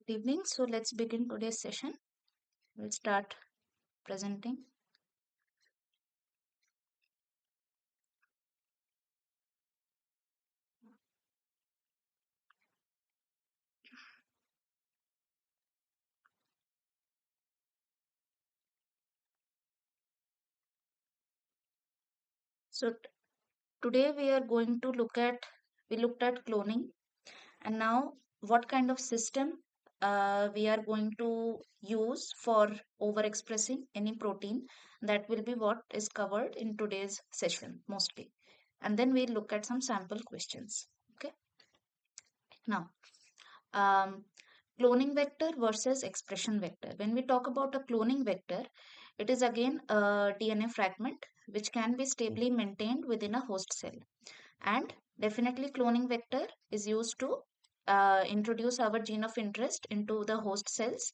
Good evening. So let's begin today's session. We'll start presenting. So today we are going to we looked at cloning, and now what kind of system we are going to use for overexpressing any protein. That will be what is covered in today's session mostly. And then we'll look at some sample questions. Okay. Now, um, cloning vector versus expression vector. When we talk about a cloning vector, it is again a DNA fragment which can be stably maintained within a host cell. And definitely, cloning vector is used to introduce our gene of interest into the host cells.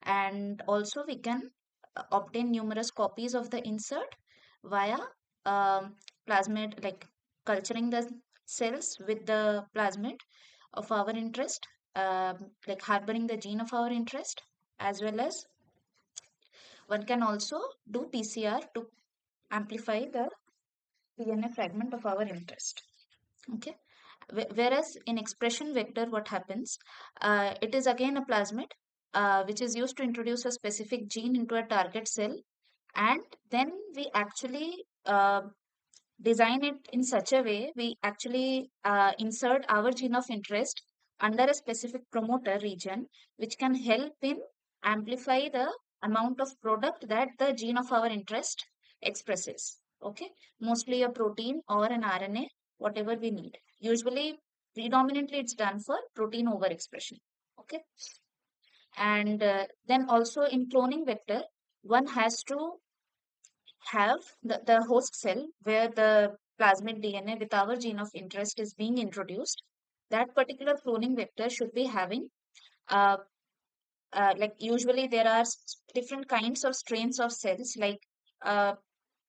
And also, we can obtain numerous copies of the insert via um, plasmid, like culturing the cells with the plasmid of our interest, like harboring the gene of our interest, as well as one can also do PCR to amplify the DNA fragment of our interest. Okay. Whereas in expression vector, what happens? It is again a plasmid, which is used to introduce a specific gene into a target cell, and then we actually design it in such a way we actually insert our gene of interest under a specific promoter region, which can help in amplify the amount of product that the gene of our interest expresses. Okay, mostly a protein or an RNA, whatever we need. Usually, predominantly, it's done for protein overexpression. Okay, and then also in cloning vector, one has to have the host cell where the plasmid DNA with our gene of interest is being introduced. That particular cloning vector should be having, uh, like usually there are different kinds of strains of cells, like uh,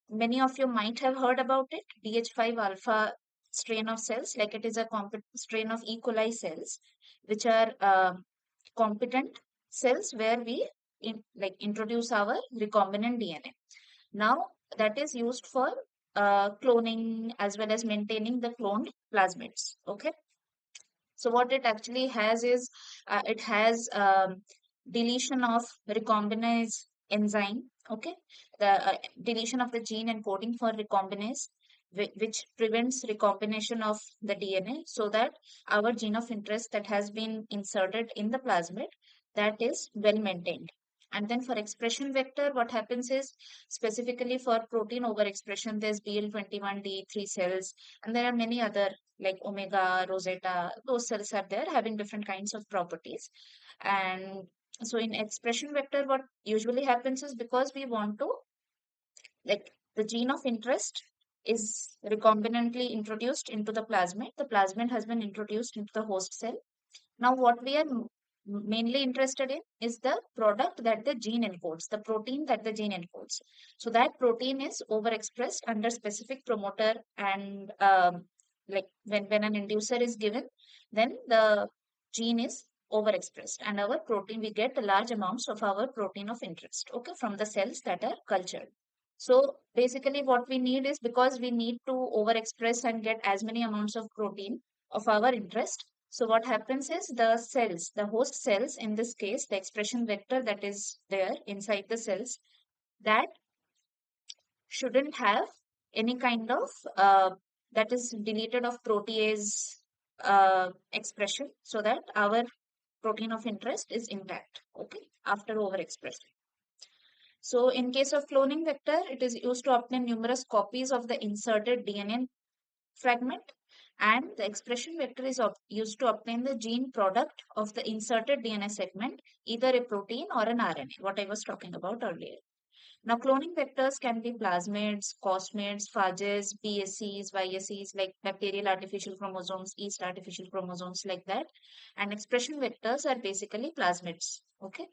many of you might have heard about it, DH5 alpha strain of cells, like it is a strain of E. coli cells, which are competent cells where we introduce our recombinant DNA. Now, that is used for cloning as well as maintaining the cloned plasmids. Okay. So, what it actually has is it has deletion of recombinase enzyme. Okay. The deletion of the gene encoding for recombinase, which prevents recombination of the DNA, so that our gene of interest that has been inserted in the plasmid, that is well maintained. And then for expression vector, what happens is specifically for protein overexpression, there's BL21D3 cells, and there are many other like omega, rosetta, those cells are there having different kinds of properties. And so in expression vector, what usually happens is because we want to, like, the gene of interest is recombinantly introduced into the plasmid. The plasmid has been introduced into the host cell. Now, what we are mainly interested in is the product that the gene encodes, the protein that the gene encodes. So that protein is overexpressed under specific promoter, and like when an inducer is given, then the gene is overexpressed, and our protein, we get large amounts of our protein of interest, okay, from the cells that are cultured. So basically what we need is, because we need to overexpress and get as many amounts of protein of our interest, so what happens is the cells, the host cells, in this case, the expression vector that is there inside the cells, that shouldn't have any kind of that is deleted of protease expression, so that our protein of interest is intact, okay, after overexpression. So in case of cloning vector, it is used to obtain numerous copies of the inserted DNA fragment, and the expression vector is used to obtain the gene product of the inserted DNA segment, either a protein or an RNA, what I was talking about earlier. Now, cloning vectors can be plasmids, cosmids, phages, BSCs, YSCs, like bacterial artificial chromosomes, yeast artificial chromosomes, like that. And expression vectors are basically plasmids. Okay.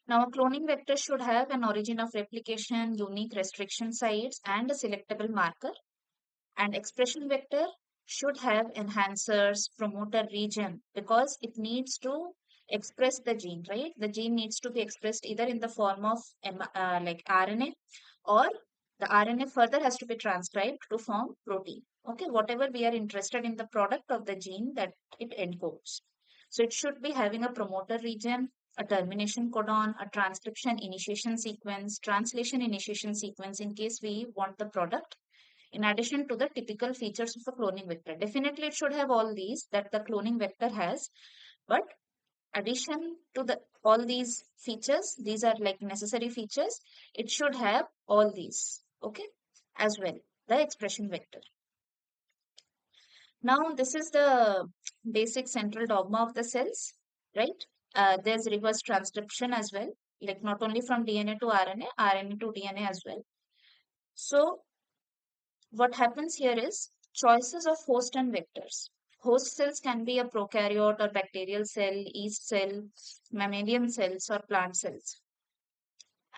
Now, a cloning vector should have an origin of replication, unique restriction sites, and a selectable marker. And expression vector should have enhancers, promoter region, because it needs to express the gene, right? The gene needs to be expressed either in the form of like RNA, or the RNA further has to be transcribed to form protein. Okay, whatever we are interested in the product of the gene that it encodes. So it should be having a promoter region, a termination codon, a transcription initiation sequence, translation initiation sequence in case we want the product, in addition to the typical features of a cloning vector. Definitely it should have all these that the cloning vector has, but addition to the all these features, these are like necessary features, it should have all these, okay, as well, the expression vector. Now this is the basic central dogma of the cells, right? There's reverse transcription as well, like not only from DNA to RNA, RNA to DNA as well. So what happens here is choices of host and vectors. Host cells can be a prokaryote or bacterial cell, yeast cell, mammalian cells, or plant cells.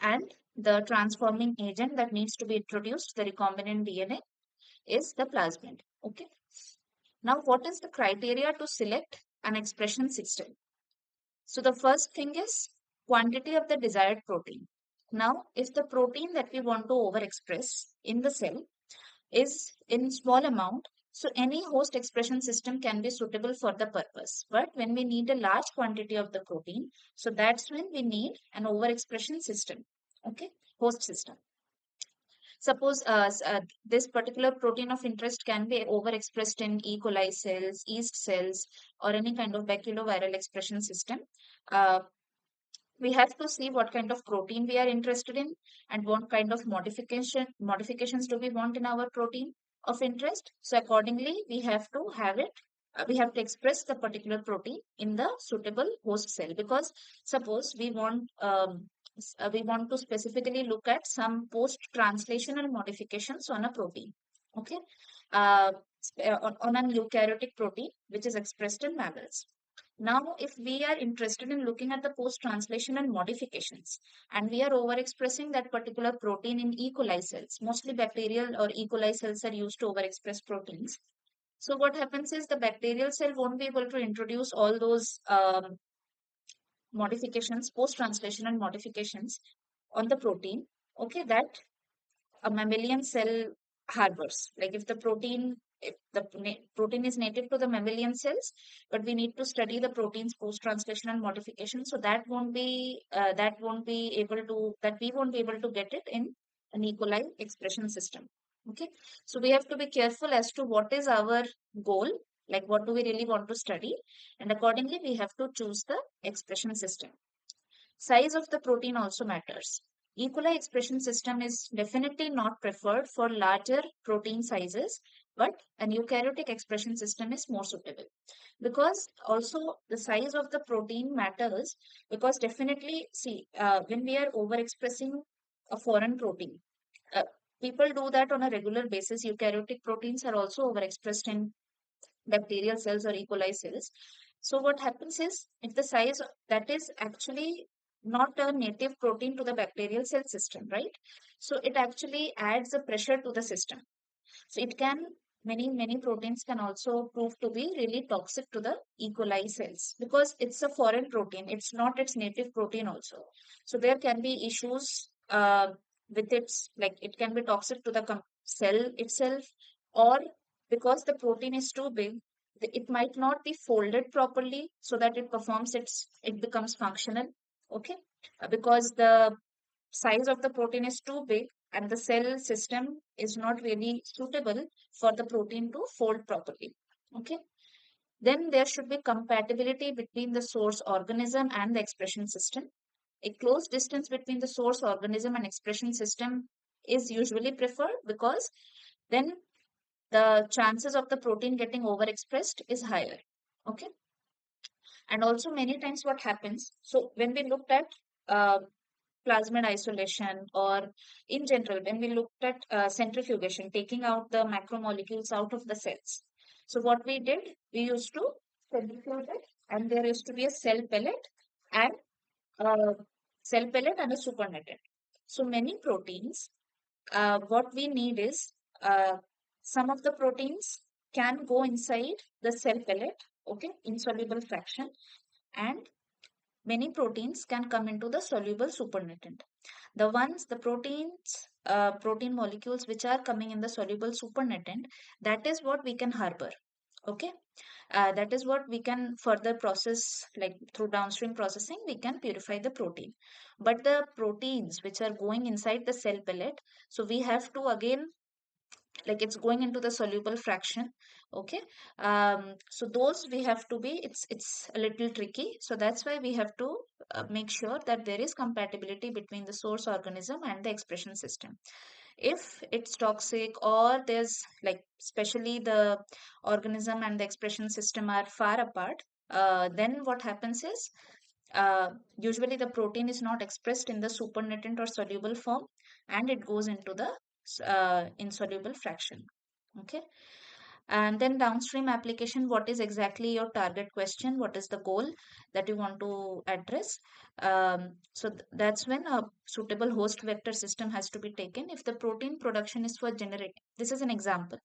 And the transforming agent that needs to be introduced, the recombinant DNA, is the plasmid. Okay. Now, what is the criteria to select an expression system? So the first thing is quantity of the desired protein. Now, if the protein that we want to overexpress in the cell is in small amount, so any host expression system can be suitable for the purpose. But when we need a large quantity of the protein, so that's when we need an overexpression system, okay, host system. Suppose this particular protein of interest can be overexpressed in E. coli cells, yeast cells, or any kind of baculoviral expression system. Uh, we have to see what kind of protein we are interested in and what kind of modifications do we want in our protein of interest. So accordingly, we have to have it. We have to express the particular protein in the suitable host cell, because suppose we want to specifically look at some post-translational modifications on a protein. Okay, on an eukaryotic protein which is expressed in mammals. Now, if we are interested in looking at the post-translational modifications and we are overexpressing that particular protein in E. coli cells, mostly bacterial or E. coli cells are used to overexpress proteins. So what happens is the bacterial cell won't be able to introduce all those modifications, post-translational modifications on the protein, okay, that a mammalian cell harbors. Like if the protein is native to the mammalian cells, but we need to study the protein's post-translational modification, so that we won't be able to get it in an E. coli expression system. Okay, so we have to be careful as to what is our goal, like what do we really want to study, and accordingly we have to choose the expression system. Size of the protein also matters. E. coli expression system is definitely not preferred for larger protein sizes, but an eukaryotic expression system is more suitable. Because also the size of the protein matters, because definitely, see, when we are overexpressing a foreign protein, uh, people do that on a regular basis. Eukaryotic proteins are also overexpressed in bacterial cells or E. coli cells. So what happens is, if the size that is actually not a native protein to the bacterial cell system, right? So it actually adds a pressure to the system. So it can, many proteins can also prove to be really toxic to the E. coli cells, because it's a foreign protein. It's not its native protein also. So there can be issues with its, like it can be toxic to the cell itself, or because the protein is too big, it might not be folded properly so that it becomes functional. Okay, because the size of the protein is too big and the cell system is not really suitable for the protein to fold properly. Okay. Then there should be compatibility between the source organism and the expression system. A close distance between the source organism and expression system is usually preferred, because then the chances of the protein getting overexpressed is higher. Okay. And also many times what happens, so when we looked at uh, plasmid isolation, or in general when we looked at centrifugation, taking out the macromolecules out of the cells, so what we did, we used to centrifuge it, and there used to be a and uh, cell pellet and a supernatant. So many proteins, what we need is, some of the proteins can go inside the cell pellet, okay, insoluble fraction, and many proteins can come into the soluble supernatant. The protein molecules which are coming in the soluble supernatant, that is what we can harbor. Okay. That is what we can further process, like through downstream processing, we can purify the protein. But the proteins which are going inside the cell pellet, so we have to again, like it's going into the soluble fraction. Okay. So those we have to be, it's a little tricky, so that's why we have to make sure that there is compatibility between the source organism and the expression system. If it's toxic, or there's like especially the organism and the expression system are far apart, then what happens is, uh, usually the protein is not expressed in the supernatant or soluble form, and it goes into the insoluble fraction. Okay. And then downstream application, what is exactly your target question? What is the goal that you want to address? That's when a suitable host vector system has to be taken. If the protein production is for generate, this is an example,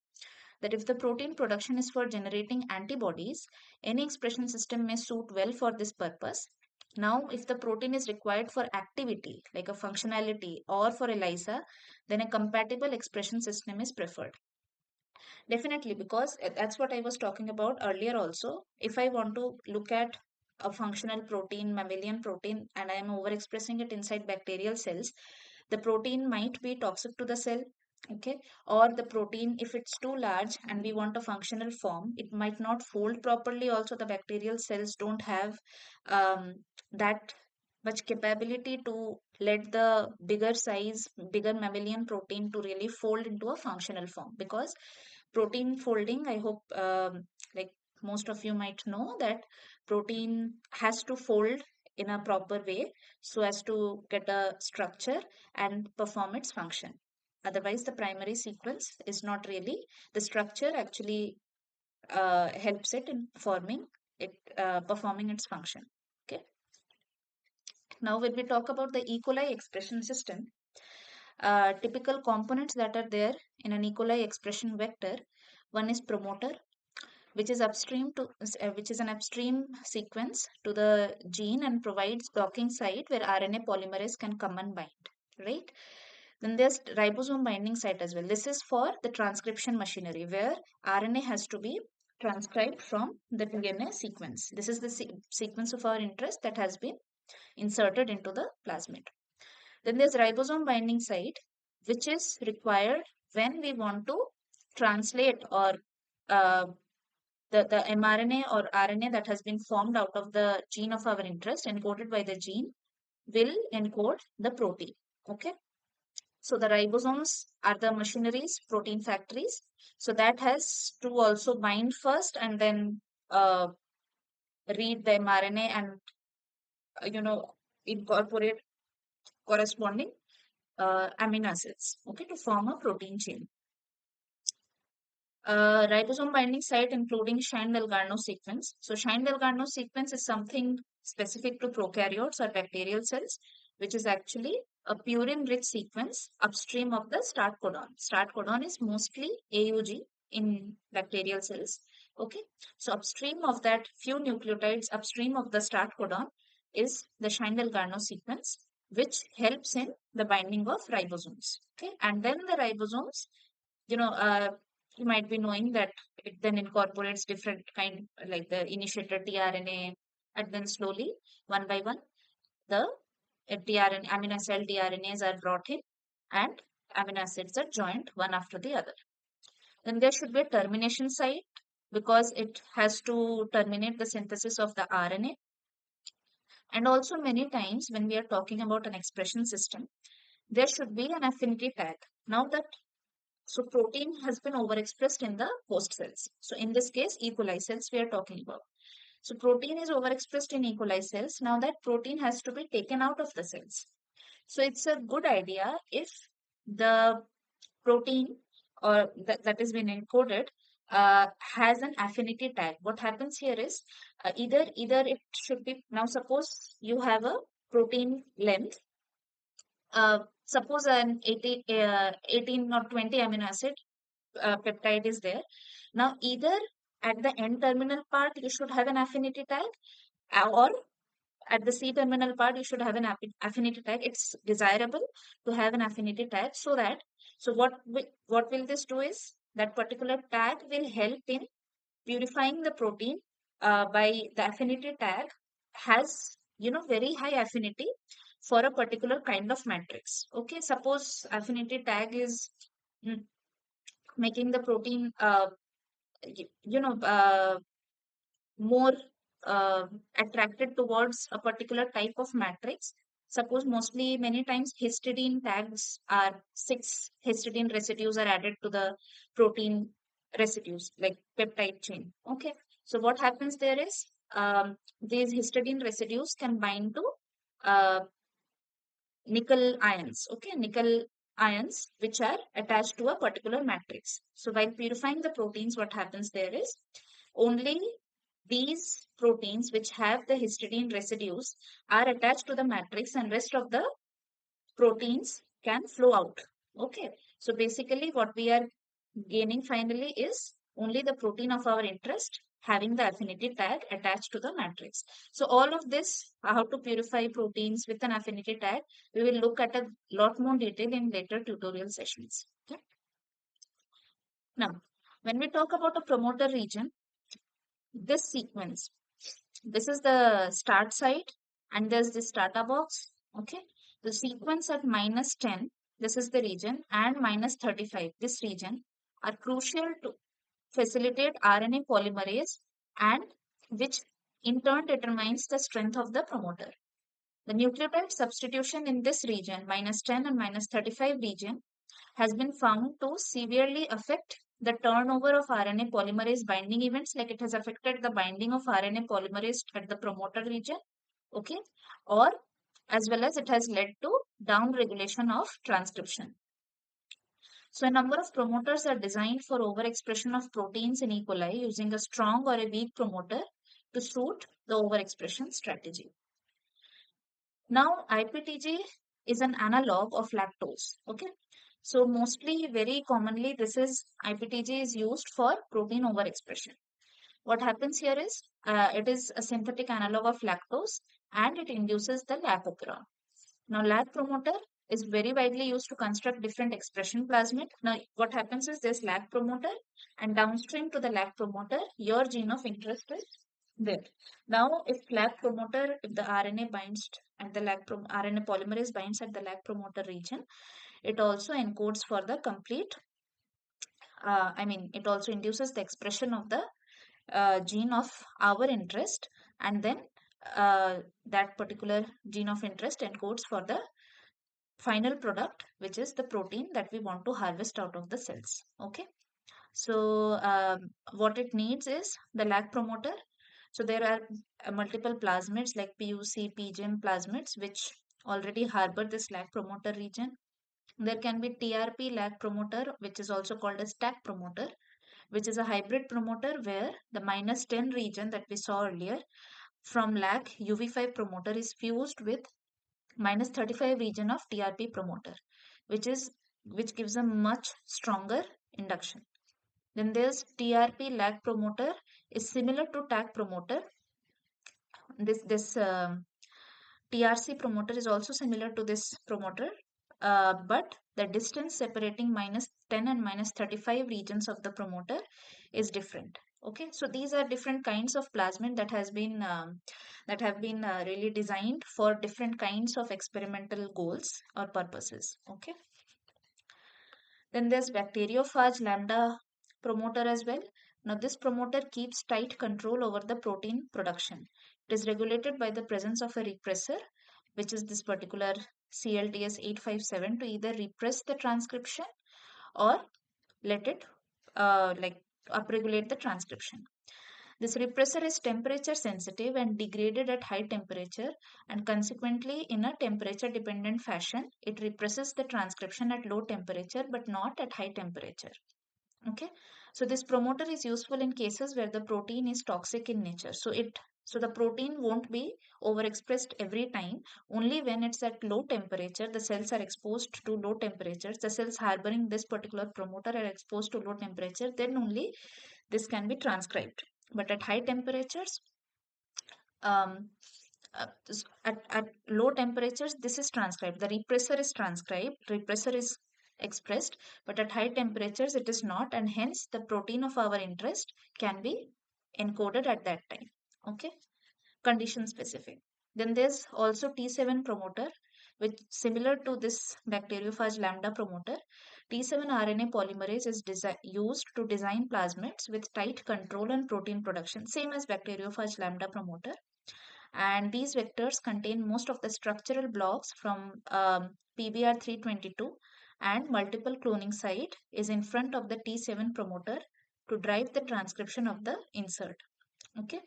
that if the protein production is for generating antibodies, any expression system may suit well for this purpose. Now, if the protein is required for activity, like a functionality or for ELISA, then a compatible expression system is preferred. Definitely, because that's what I was talking about earlier also. If I want to look at a functional protein, mammalian protein, and I am overexpressing it inside bacterial cells, the protein might be toxic to the cell. Okay. Or the protein, if it's too large and we want a functional form, it might not fold properly. Also, the bacterial cells don't have that much capability to let the bigger size, bigger mammalian protein to really fold into a functional form. Because protein folding, I hope, like most of you might know that protein has to fold in a proper way so as to get a structure and perform its function. Otherwise, the primary sequence is not really, the structure actually helps it in forming it, performing its function. Okay. Now, when we talk about the E. coli expression system, typical components that are there in an E. coli expression vector, one is promoter, which is which is an upstream sequence to the gene and provides docking site where RNA polymerase can come and bind, right? Then there's ribosome binding site as well. This is for the transcription machinery where RNA has to be transcribed from the DNA sequence. This is the sequence of our interest that has been inserted into the plasmid. Then there's ribosome binding site, which is required when we want to translate, or uh, the mRNA or RNA that has been formed out of the gene of our interest, encoded by the gene, will encode the protein. Okay. So the ribosomes are the machineries, protein factories. So that has to also bind first and then read the mRNA and, you know, incorporate corresponding amino acids, okay, to form a protein chain. Ribosome binding site including Shine-Dalgarno sequence. So Shine-Dalgarno sequence is something specific to prokaryotes or bacterial cells, which is actually a purine-rich sequence upstream of the start codon. Start codon is mostly AUG in bacterial cells. Okay, so upstream of that, few nucleotides upstream of the start codon is the Shine-Dalgarno sequence, which helps in the binding of ribosomes. Okay, and then the ribosomes, you know, you might be knowing that it then incorporates different kind, like the initiator tRNA, and then slowly, one by one, the tRNA, amino cell tRNAs are brought in, and amino acids are joined one after the other. Then there should be a termination site because it has to terminate the synthesis of the RNA. And also many times when we are talking about an expression system, there should be an affinity tag. Now that, so protein has been overexpressed in the host cells. So in this case, E. coli cells we are talking about. So protein is overexpressed in E. coli cells. Now that protein has to be taken out of the cells. So it's a good idea if the protein, or that has been encoded, has an affinity tag. What happens here is, either it should be, now suppose you have a protein length, suppose an 18 or 20 amino acid peptide is there. Now, either at the N terminal part, you should have an affinity tag, or at the C terminal part, you should have an affinity tag. It's desirable to have an affinity tag so that, so what will this do is that particular tag will help in purifying the protein by the affinity tag has, very high affinity for a particular kind of matrix. Okay, suppose affinity tag is mm, making the protein, y- you know, more uh, attracted towards a particular type of matrix. Suppose mostly many times histidine tags are 6 histidine residues are added to the protein residues like peptide chain. Okay. So what happens there is these histidine residues can bind to uh, nickel ions. Okay. Nickel ions which are attached to a particular matrix. So while purifying the proteins, what happens there is only these proteins which have the histidine residues are attached to the matrix and rest of the proteins can flow out. Okay. So basically what we are gaining finally is only the protein of our interest having the affinity tag attached to the matrix. So all of this, how to purify proteins with an affinity tag, we will look at a lot more detail in later tutorial sessions. Okay. Now, when we talk about a promoter region, this sequence, this is the start site and there's the starter box. Okay. The sequence at -10, this is the region, and -35, this region, are crucial to facilitate RNA polymerase and which in turn determines the strength of the promoter. The nucleotide substitution in this region, -10 and -35 region, has been found to severely affect the turnover of RNA polymerase binding events, like it has affected the binding of RNA polymerase at the promoter region, okay, or as well as it has led to down regulation of transcription. So a number of promoters are designed for overexpression of proteins in E. coli using a strong or a weak promoter to suit the overexpression strategy. Now, IPTG is an analog of lactose. Okay. So mostly, very commonly, this is IPTG is used for protein overexpression. What happens here is it is a synthetic analog of lactose and it induces the lac operon. Now, lac promoter is very widely used to construct different expression plasmid. Now, what happens is this lac promoter and downstream to the lac promoter, your gene of interest is there. Now, if lac promoter, if the RNA binds at the RNA polymerase binds at the lac promoter region, it also encodes for the complete, it also induces the expression of the gene of our interest, and then that particular gene of interest encodes for the final product, which is the protein that we want to harvest out of the cells. Okay. So what it needs is the lac promoter. So there are multiple plasmids like PUC, PGM plasmids, which already harbor this lac promoter region. There can be TRP lac promoter, which is also called as TAC promoter, which is a hybrid promoter where the -10 region that we saw earlier from lac UV5 promoter is fused with -35 region of TRP promoter, which gives a much stronger induction. Then there's TRP lag promoter is similar to TAC promoter. This TRC promoter is also similar to this promoter, but the distance separating -10 and -35 regions of the promoter is different. Okay, so these are different kinds of plasmid that have been really designed for different kinds of experimental goals or purposes. Okay. Then there's bacteriophage lambda promoter as well. Now this promoter keeps tight control over the protein production. It is regulated by the presence of a repressor, which is this particular CLTS 857, to either repress the transcription or let it upregulate the transcription. This repressor is temperature sensitive and degraded at high temperature, and consequently in a temperature dependent fashion it represses the transcription at low temperature but not at high temperature. Okay, so this promoter is useful in cases where the protein is toxic in nature. So the protein won't be overexpressed every time. Only when it's at low temperature, the cells are exposed to low temperatures, the cells harboring this particular promoter are exposed to low temperature, then only this can be transcribed. But at high temperatures, um, At low temperatures, this is transcribed. The repressor is transcribed, repressor is expressed, but at high temperatures, it is not, and hence the protein of our interest can be encoded at that time. Okay, condition specific. Then there's also T7 promoter, which similar to this bacteriophage lambda promoter. T7 RNA polymerase is used to design plasmids with tight control on protein production, same as bacteriophage lambda promoter. And these vectors contain most of the structural blocks from PBR322, and multiple cloning site is in front of the T7 promoter to drive the transcription of the insert. Okay.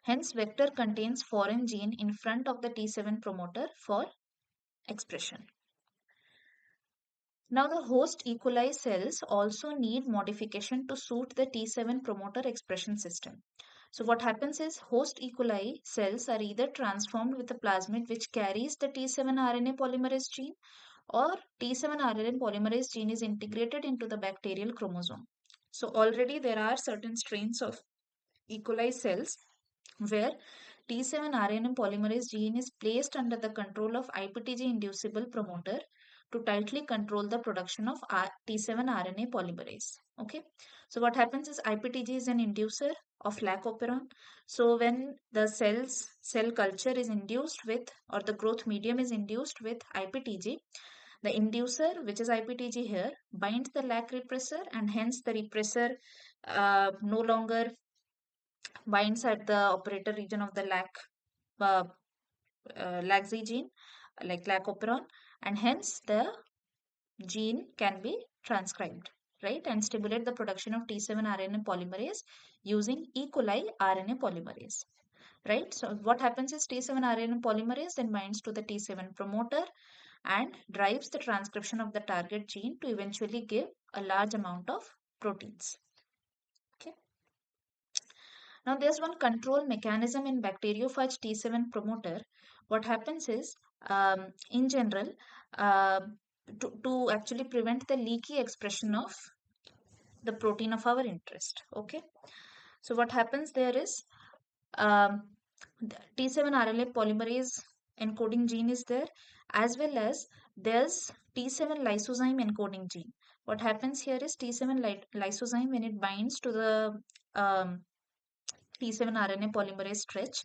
Hence, vector contains foreign gene in front of the T7 promoter for expression. Now, the host E. coli cells also need modification to suit the T7 promoter expression system. So, what happens is host E. coli cells are either transformed with a plasmid which carries the T7 RNA polymerase gene, or T7 RNA polymerase gene is integrated into the bacterial chromosome. So, already there are certain strains of E. coli cells where T7 RNA polymerase gene is placed under the control of IPTG inducible promoter to tightly control the production of T7 RNA polymerase. Okay, so what happens is IPTG is an inducer of lac operon. So when the cell culture is induced with, or the growth medium is induced with IPTG, the inducer, which is IPTG here, binds the lac repressor, and hence the repressor no longer binds at the operator region of the uh, laxi gene, like lac operon, and hence the gene can be transcribed, right, and stimulate the production of T7 RNA polymerase using E. coli RNA polymerase, right? So what happens is T7 RNA polymerase then binds to the T7 promoter and drives the transcription of the target gene to eventually give a large amount of proteins. Okay. Now, there's one control mechanism in bacteriophage T7 promoter. What happens is, in general, uh, to actually prevent the leaky expression of the protein of our interest. Okay. So, what happens there is, um, the T7 RNA polymerase encoding gene is there, as well as there's T7 lysozyme encoding gene. What happens here is T7 lysozyme, when it binds to the T7 RNA polymerase stretch,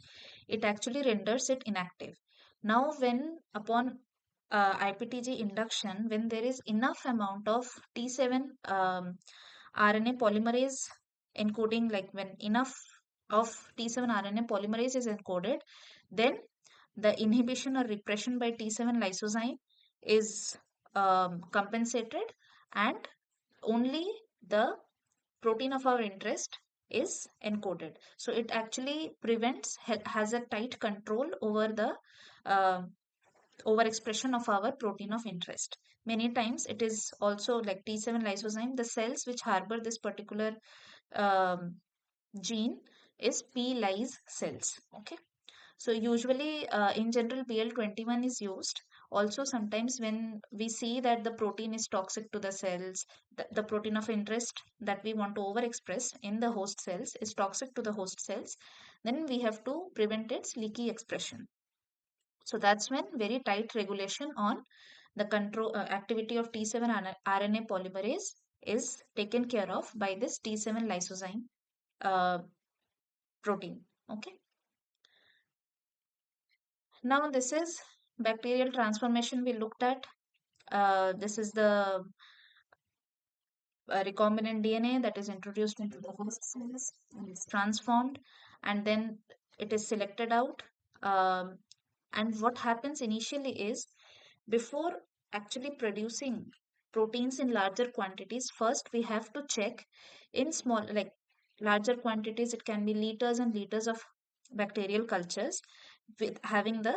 it actually renders it inactive. Now, when upon IPTG induction, when there is enough amount of T7 RNA polymerase encoding, like when enough of T7 RNA polymerase is encoded, then the inhibition or repression by T7 lysozyme is compensated, and only the protein of our interest is encoded. So it actually prevents, has a tight control over the uh, overexpression of our protein of interest. Many times it is also like T7 lysozyme, the cells which harbor this particular um, gene is P-lyse cells. Okay. So usually in general BL21 is used. Also sometimes when we see that the protein is toxic to the cells, the protein of interest that we want to overexpress in the host cells is toxic to the host cells, then we have to prevent its leaky expression. So that's when very tight regulation on the control activity of T7 RNA polymerase is taken care of by this T7 lysozyme uh, protein. Okay. Now this is bacterial transformation we looked at. This is the recombinant DNA that is introduced into the host cells and it's transformed, and then it is selected out. Um, and what happens initially is, before actually producing proteins in larger quantities, first we have to check in small, like larger quantities, it can be liters and liters of bacterial cultures with having the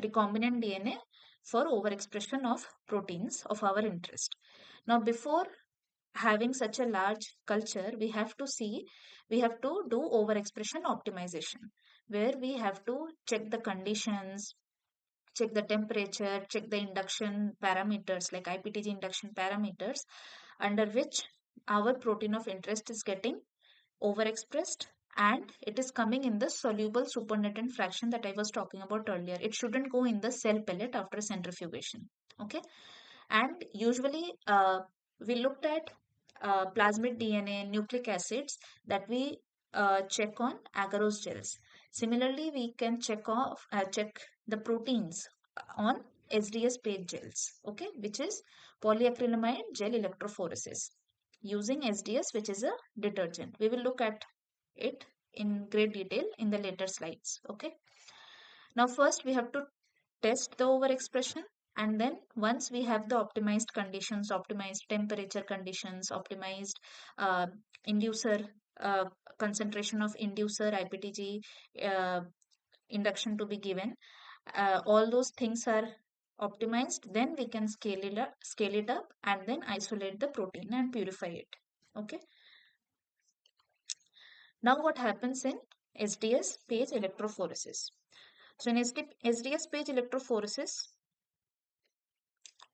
recombinant DNA for overexpression of proteins of our interest. Now, before having such a large culture, we have to do overexpression optimization, where we have to check the conditions, check the temperature, check the induction parameters like IPTG induction parameters, under which our protein of interest is getting overexpressed and it is coming in the soluble supernatant fraction that I was talking about earlier. It shouldn't go in the cell pellet after centrifugation. Okay. And usually we looked at plasmid DNA, nucleic acids that we check on agarose gels. Similarly, we can check the proteins on SDS page gels, okay, which is polyacrylamide gel electrophoresis using SDS, which is a detergent. We will look at it in great detail in the later slides, okay. Now, first we have to test the overexpression, and then once we have the optimized conditions, optimized temperature conditions, optimized uh, inducer concentration of inducer IPTG uh, induction to be given, all those things are optimized, then we can scale it up and then isolate the protein and purify it. Okay. Now what happens in SDS page electrophoresis? So in SDS page electrophoresis,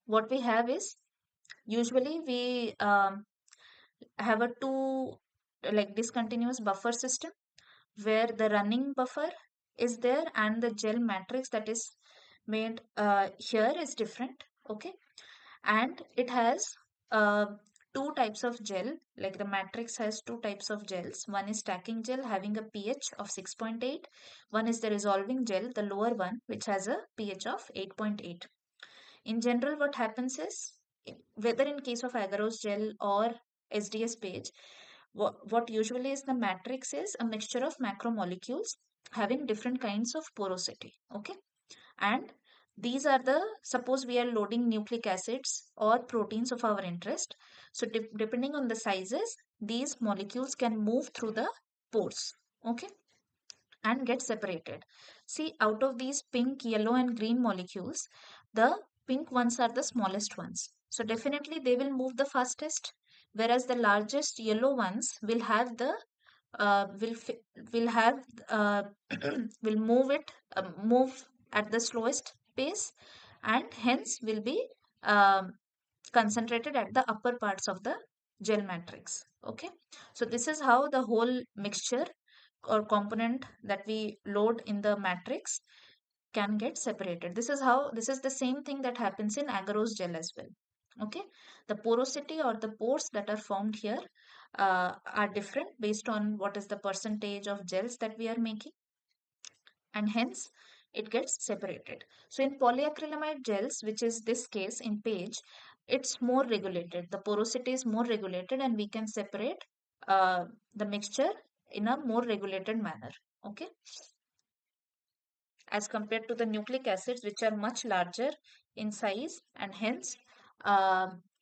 what we have is, usually we have a two like discontinuous buffer system where the running buffer is there and the gel matrix that is made here is different. Okay. And it has uh, two types of gel, like the matrix has two types of gels. One is stacking gel having a pH of 6.8. One is the resolving gel, the lower one, which has a pH of 8.8. In general, what happens is, whether in case of agarose gel or SDS page, what usually is the matrix is a mixture of macromolecules having different kinds of porosity. Okay. And these are the, suppose we are loading nucleic acids or proteins of our interest. So depending on the sizes, these molecules can move through the pores. Okay. And get separated. See, out of these pink, yellow, and green molecules, the pink ones are the smallest ones. So definitely they will move the fastest, whereas the largest yellow ones will have the will will have will move at the slowest pace, and hence will be um, concentrated at the upper parts of the gel matrix. Okay, so this is how the whole mixture or component that we load in the matrix can get separated. This is the same thing that happens in agarose gel as well. Okay, the porosity or the pores that are formed here are different based on what is the percentage of gels that we are making, and hence it gets separated. So in polyacrylamide gels, which is this case in page, it's more regulated. The porosity is more regulated and we can separate the mixture in a more regulated manner. Okay, as compared to the nucleic acids, which are much larger in size, and hence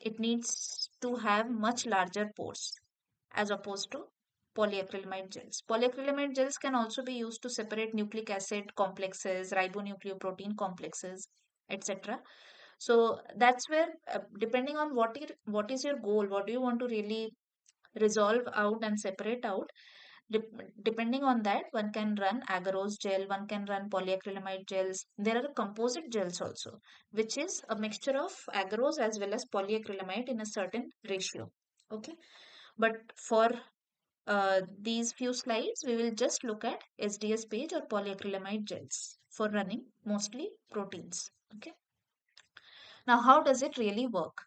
it needs to have much larger pores as opposed to polyacrylamide gels. Polyacrylamide gels can also be used to separate nucleic acid complexes, ribonucleoprotein complexes, etc. So that's where, depending on what is your goal, what do you want to really resolve out and separate out, depending on that, one can run agarose gel, one can run polyacrylamide gels. There are composite gels also, which is a mixture of agarose as well as polyacrylamide in a certain ratio. Okay, but for these few slides, we will just look at SDS page or polyacrylamide gels for running mostly proteins. Okay, now how does it really work?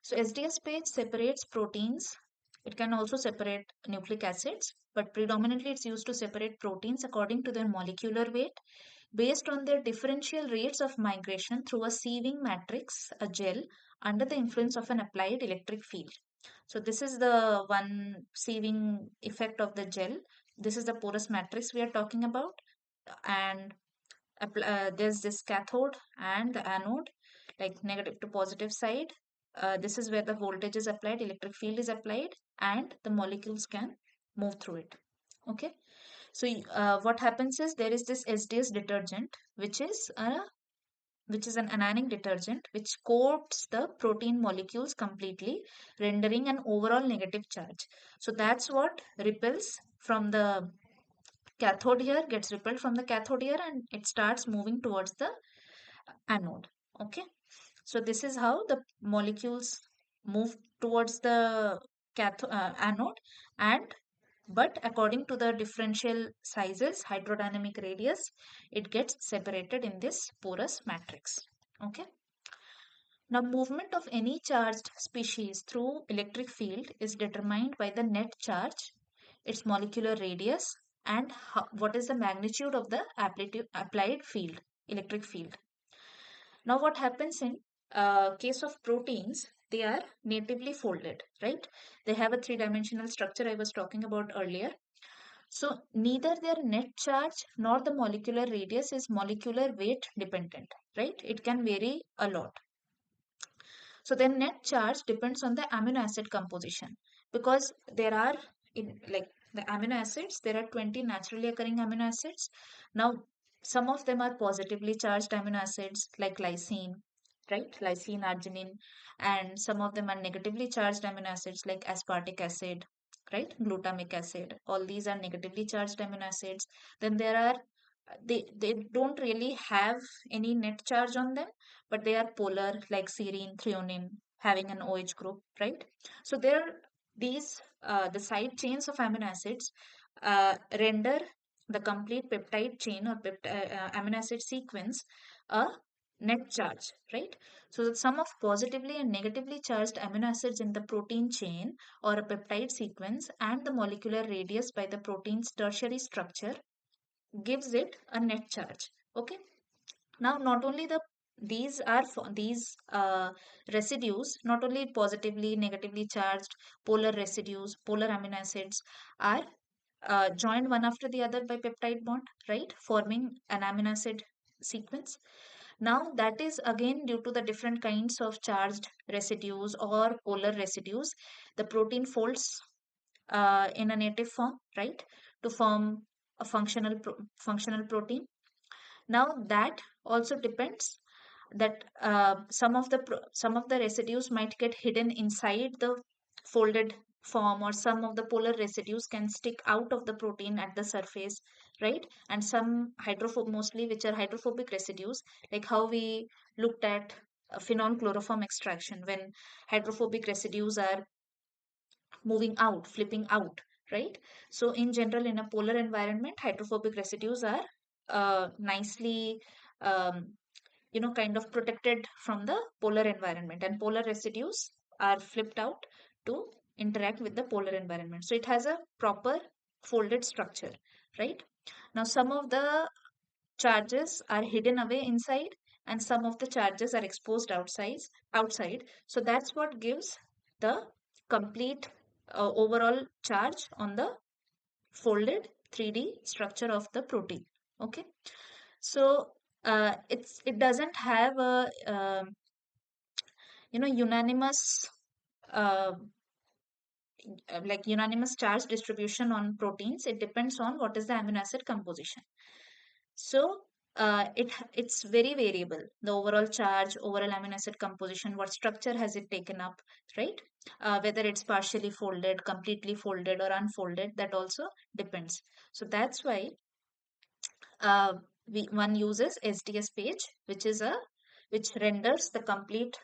So SDS page separates proteins. It can also separate nucleic acids, but predominantly it's used to separate proteins according to their molecular weight based on their differential rates of migration through a sieving matrix, a gel, under the influence of an applied electric field. So this is the one sieving effect of the gel. This is the porous matrix we are talking about, and there's this cathode and the anode, like negative to positive side. This is where the voltage is applied, electric field is applied, and the molecules can move through it. Okay, so what happens is, there is this SDS detergent, which is an anionic detergent which coats the protein molecules completely, rendering an overall negative charge. So that's what repels from the cathode here, gets repelled from the cathode here, and it starts moving towards the anode. Okay, so this is how the molecules move towards the anode, and but according to the differential sizes, hydrodynamic radius, it gets separated in this porous matrix. Okay. Now, movement of any charged species through electric field is determined by the net charge, its molecular radius, and what is the magnitude of the applied field, electric field. Now, what happens in case of proteins? They are natively folded, right? They have a three-dimensional structure I was talking about earlier. So neither their net charge nor the molecular radius is molecular weight dependent, right? It can vary a lot. So their net charge depends on the amino acid composition, because there are in like the amino acids, there are 20 naturally occurring amino acids. Now some of them are positively charged amino acids like lysine, right? Lysine, arginine, and some of them are negatively charged amino acids like aspartic acid, right? Glutamic acid. All these are negatively charged amino acids. Then there are they don't really have any net charge on them, but they are polar like serine, threonine, having an OH group, right? So there these the side chains of amino acids render the complete peptide chain or amino acid sequence a net charge, right? So the sum of positively and negatively charged amino acids in the protein chain or a peptide sequence and the molecular radius by the protein's tertiary structure gives it a net charge. Okay. Now not only these residues, not only positively negatively charged polar residues, polar amino acids are joined one after the other by peptide bond, right, forming an amino acid sequence. Now that is again due to the different kinds of charged residues or polar residues. The protein folds in a native form, right, to form a functional protein. Now that also depends that some of the residues might get hidden inside the folded form, or some of the polar residues can stick out of the protein at the surface, right? And some mostly which are hydrophobic residues, like how we looked at phenol chloroform extraction, when hydrophobic residues are moving out, flipping out, right? So in general, in a polar environment, hydrophobic residues are nicely, um, kind of protected from the polar environment, and polar residues are flipped out to interact with the polar environment. So it has a proper folded structure, right? Now, some of the charges are hidden away inside, and some of the charges are exposed outside. So that's what gives the complete overall charge on the folded 3D structure of the protein. Okay. So it doesn't have a unanimous uh, like unanimous charge distribution on proteins. It depends on what is the amino acid composition. So it's very variable. The overall charge, overall amino acid composition, what structure has it taken up, right? Whether it's partially folded, completely folded, or unfolded, that also depends. So that's why uh, one uses SDS page, which renders the complete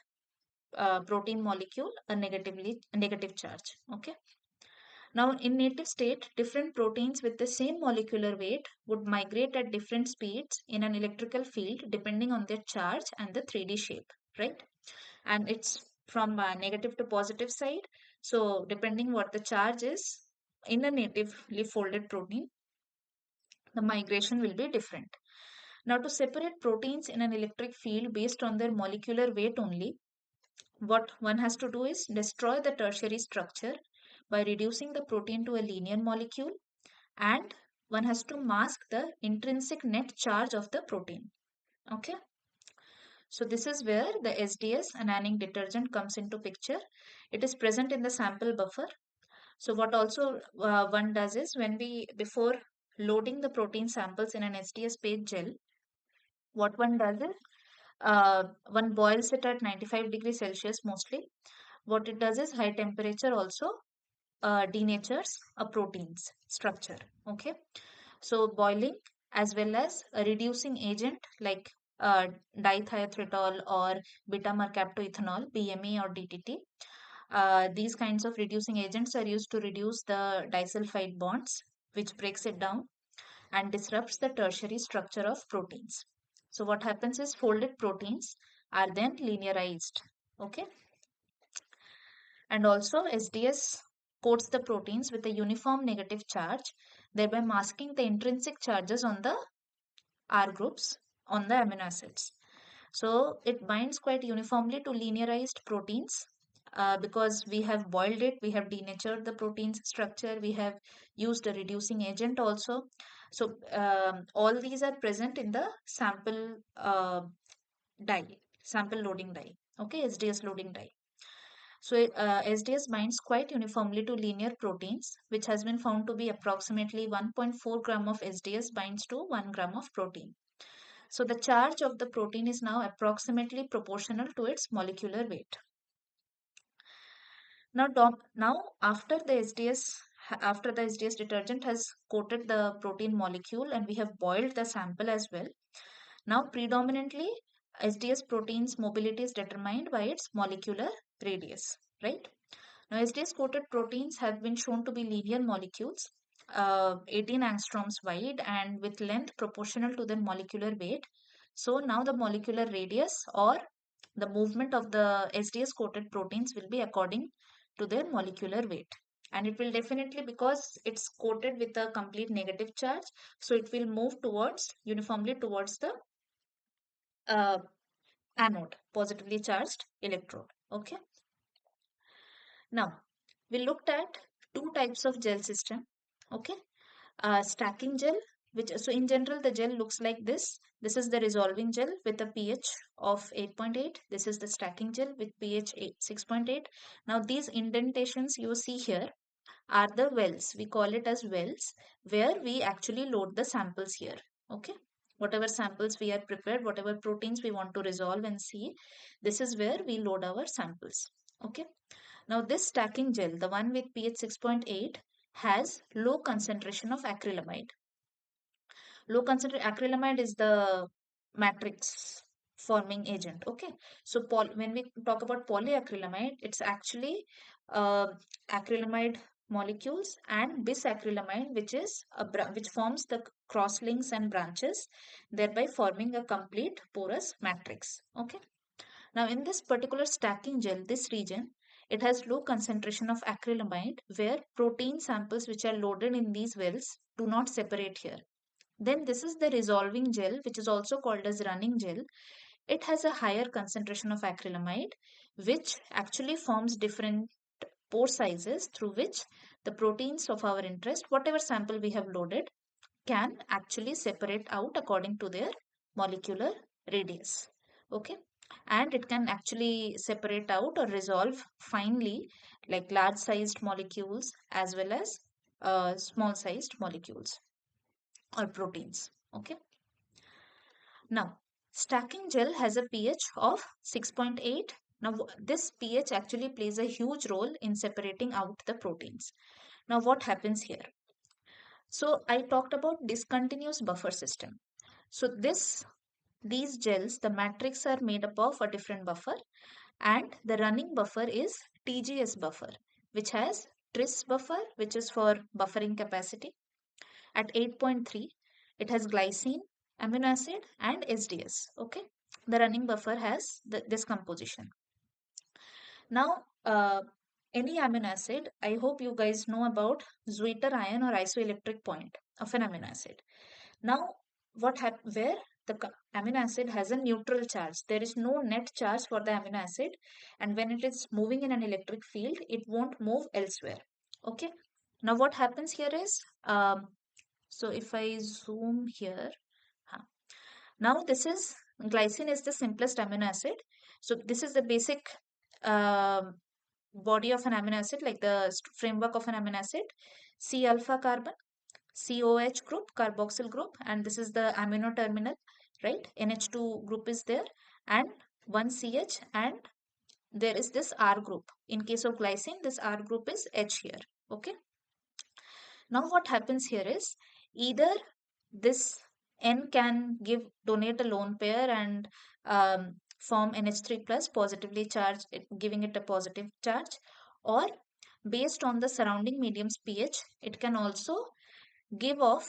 protein molecule a negative charge. Okay. Now, in native state, different proteins with the same molecular weight would migrate at different speeds in an electrical field depending on their charge and the 3D shape, right? And it's from negative to positive side. So, depending what the charge is in a natively folded protein, the migration will be different. Now, to separate proteins in an electric field based on their molecular weight only, what one has to do is destroy the tertiary structure by reducing the protein to a linear molecule, and one has to mask the intrinsic net charge of the protein. Okay. So this is where the SDS annealing detergent comes into picture. It is present in the sample buffer. So what also one does is, before loading the protein samples in an SDS page gel, what one does is one boils it at 95 degrees Celsius mostly. What it does is high temperature also denatures a protein's structure. Okay. So boiling as well as a reducing agent like uh, dithiotritol or beta mercaptoethanol, BME or DTT, These kinds of reducing agents are used to reduce the disulfide bonds, which breaks it down and disrupts the tertiary structure of proteins. So what happens is folded proteins are then linearized. Okay. And also SDS coats the proteins with a uniform negative charge, thereby masking the intrinsic charges on the R groups on the amino acids. So it binds quite uniformly to linearized proteins because we have boiled it, we have denatured the protein's structure, we have used a reducing agent also. So all these are present in the sample dye, sample loading dye, okay, SDS loading dye. So SDS binds quite uniformly to linear proteins, which has been found to be approximately 1.4 gram of SDS binds to 1 gram of protein. So the charge of the protein is now approximately proportional to its molecular weight. Now after the SDS detergent has coated the protein molecule and we have boiled the sample as well. Now predominantly SDS protein's mobility is determined by its molecular radius, right? Now, SDS coated proteins have been shown to be linear molecules, 18 angstroms wide and with length proportional to their molecular weight. So, now the molecular radius or the movement of the SDS coated proteins will be according to their molecular weight. And it will definitely, because it's coated with a complete negative charge, so it will move towards uniformly towards the uh, anode, positively charged electrode. Okay. Now, we looked at two types of gel system. Okay, stacking gel, which so in general the gel looks like this. This is the resolving gel with a pH of 8.8. This is the stacking gel with pH 6.8. Now these indentations you see here are the wells. We call it as wells where we actually load the samples here. Okay, whatever samples we are prepared, whatever proteins we want to resolve and see, this is where we load our samples. Okay. Now this stacking gel, the one with pH 6.8, has low concentration of acrylamide. Low concentration acrylamide is the matrix forming agent. Okay, so when we talk about polyacrylamide, it's actually uh, acrylamide molecules and bisacrylamide, which is which forms the cross links and branches, thereby forming a complete porous matrix. Okay. Now, in this particular stacking gel, this region, it has low concentration of acrylamide where protein samples which are loaded in these wells do not separate here. Then this is the resolving gel, which is also called as running gel. It has a higher concentration of acrylamide, which actually forms different pore sizes through which the proteins of our interest, whatever sample we have loaded, can actually separate out according to their molecular radius. Okay, and it can actually separate out or resolve finely like large sized molecules as well as small sized molecules or proteins. Okay, now stacking gel has a pH of 6.8. Now this pH actually plays a huge role in separating out the proteins. Now what happens here? So I talked about discontinuous buffer system. So these gels, the matrix are made up of a different buffer, and the running buffer is TGS buffer, which has tris buffer, which is for buffering capacity. At 8.3, it has glycine, amino acid, and SDS. Okay, the running buffer has this composition. Now, any amino acid, I hope you guys know about Zwitter ion or isoelectric point of an amino acid. Now, where the amino acid has a neutral charge. There is no net charge for the amino acid, and when it is moving in an electric field, it won't move elsewhere. Okay. Now, what happens here is, so if I zoom here, huh. Now this is glycine is the simplest amino acid. So this is the basic um body of an amino acid, like the framework of an amino acid. C alpha carbon, COH group, carboxyl group, and this is the amino terminal, right? NH2 group is there, and one CH, and there is this R group. In case of glycine, this R group is H here. Okay. Now what happens here is either this N can donate a lone pair and form NH3 plus positively charged, giving it a positive charge, or based on the surrounding medium's pH, it can also give off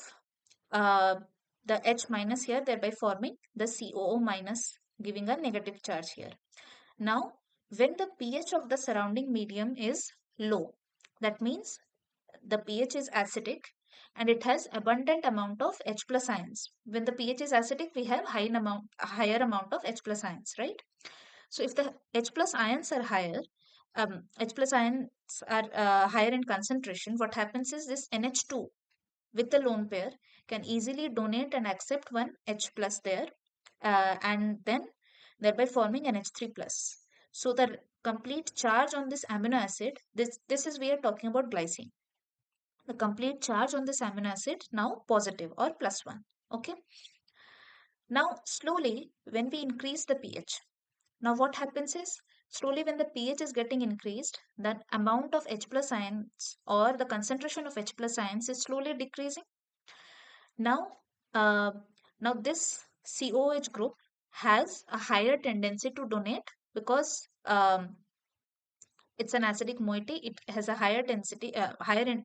uh, the H minus here, thereby forming the COO minus, giving a negative charge here. Now, when the pH of the surrounding medium is low, that means the pH is acidic and it has abundant amount of H plus ions. When the pH is acidic, we have higher amount of H plus ions, right? So if the H plus ions are higher, H plus ions are higher in concentration, what happens is this NH2 with the lone pair can easily donate and accept one H plus there, and then thereby forming an H3 plus. So the complete charge on this amino acid, this is we are talking about glycine. The complete charge on this amino acid now positive or plus 1. Okay. Now slowly when we increase the pH, now what happens is slowly when the pH is getting increased, that amount of H plus ions or the concentration of H plus ions is slowly decreasing. Now, uh, now this COH group has a higher tendency to donate because it's an acidic moiety. It has a higher density, higher